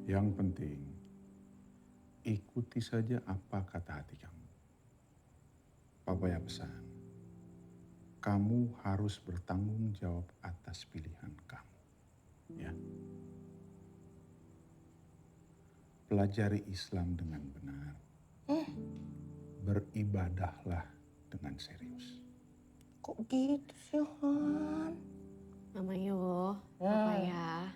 Yang penting, ikuti saja apa kata hati kamu. Papaya pesan, kamu harus bertanggung jawab atas pilihan kamu. Ya. Pelajari Islam dengan benar. Beribadahlah dengan serius. Kok gitu sih, Han? Namanya loh, Papaya.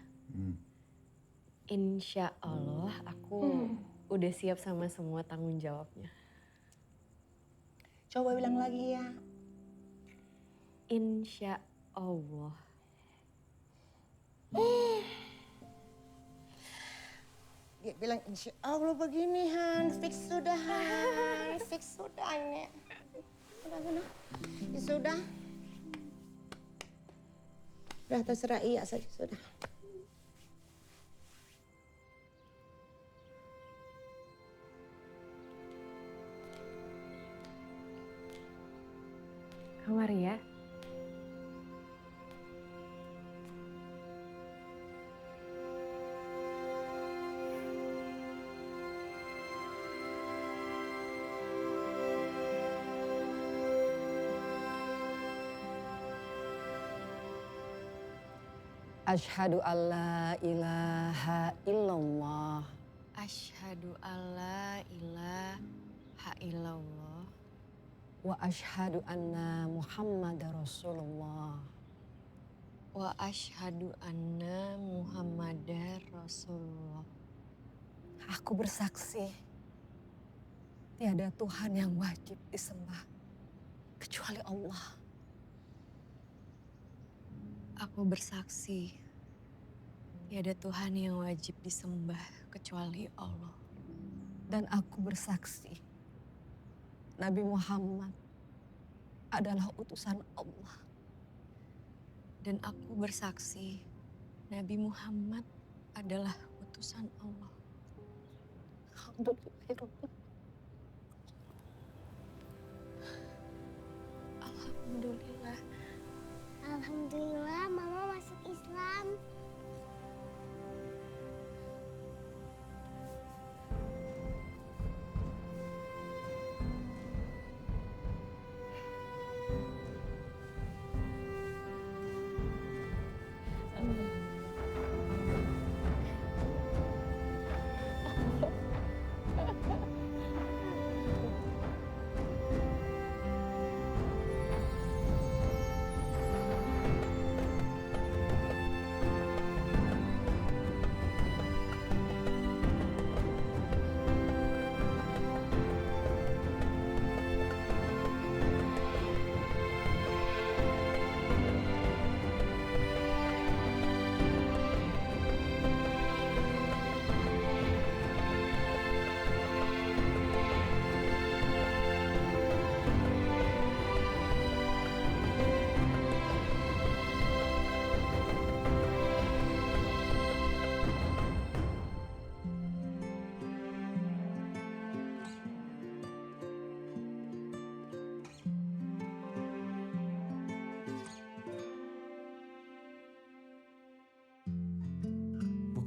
Insya Allah aku udah siap sama semua tanggung jawabnya. Coba bilang lagi ya. Insya Allah. bilang insya Allah begini Han, fix sudah Han, fix sudah ini. Sudah. Ya sudah. Sudah terserah iya saja sudah. Kak Maria. Asyhadu alla ilaha illallah. Asyhadu alla ilaha illallah. Wa asyhadu anna Muhammadar Rasulullah. Wa asyhadu anna Muhammadar Rasulullah. Aku bersaksi, tiada Tuhan yang wajib disembah kecuali Allah. Aku bersaksi, tiada Tuhan yang wajib disembah kecuali Allah. Dan aku bersaksi, Nabi Muhammad adalah utusan Allah. Dan aku bersaksi, Nabi Muhammad adalah utusan Allah. Alhamdulillah. Alhamdulillah Mama masuk Islam.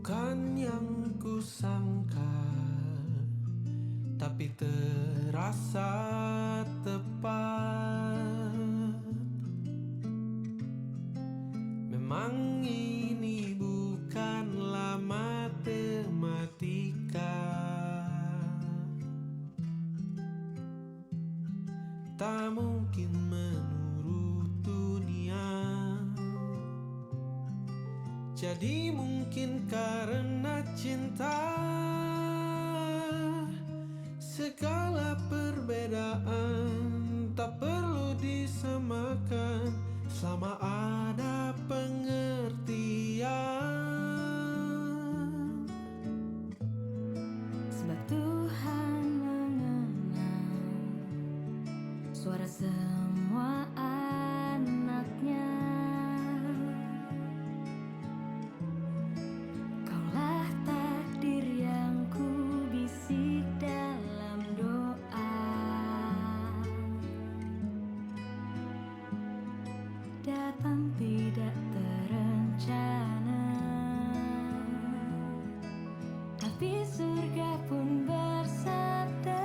Bukan yang kusangka, tapi terasa tepat. Memang ini bukanlah matematika, tak mungkin menurut dunia. Jadi mungkin karena cinta, segala perbedaan tak perlu disamakan selama ada pengertian. Sebab Tuhan mengenal suara semua anaknya. Kaulah takdir yang ku bisik dalam doa. Datang tidak terencana, tapi surga pun bersabda,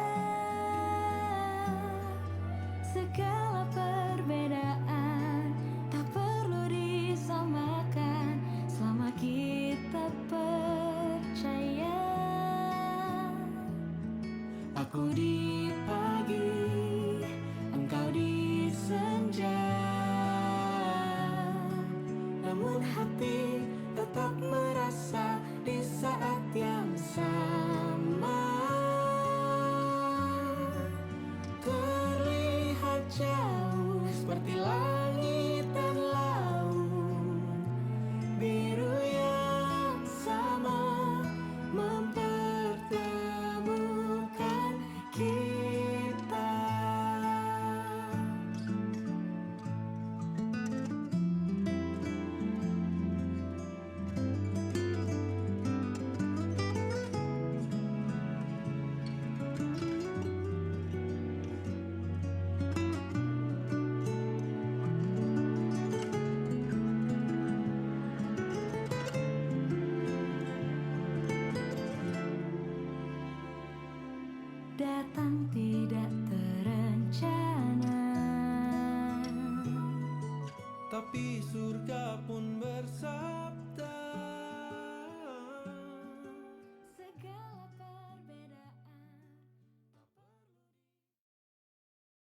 segala perbedaan tak perlu disamakan selama kita percaya. Aku di pagi, engkau di senja, namun hati tetap merasa di saat yang sama. Terlihat jauh seperti langit dan laut, biru yang sama mempersatukan. datang tidak terencana, tapi surga pun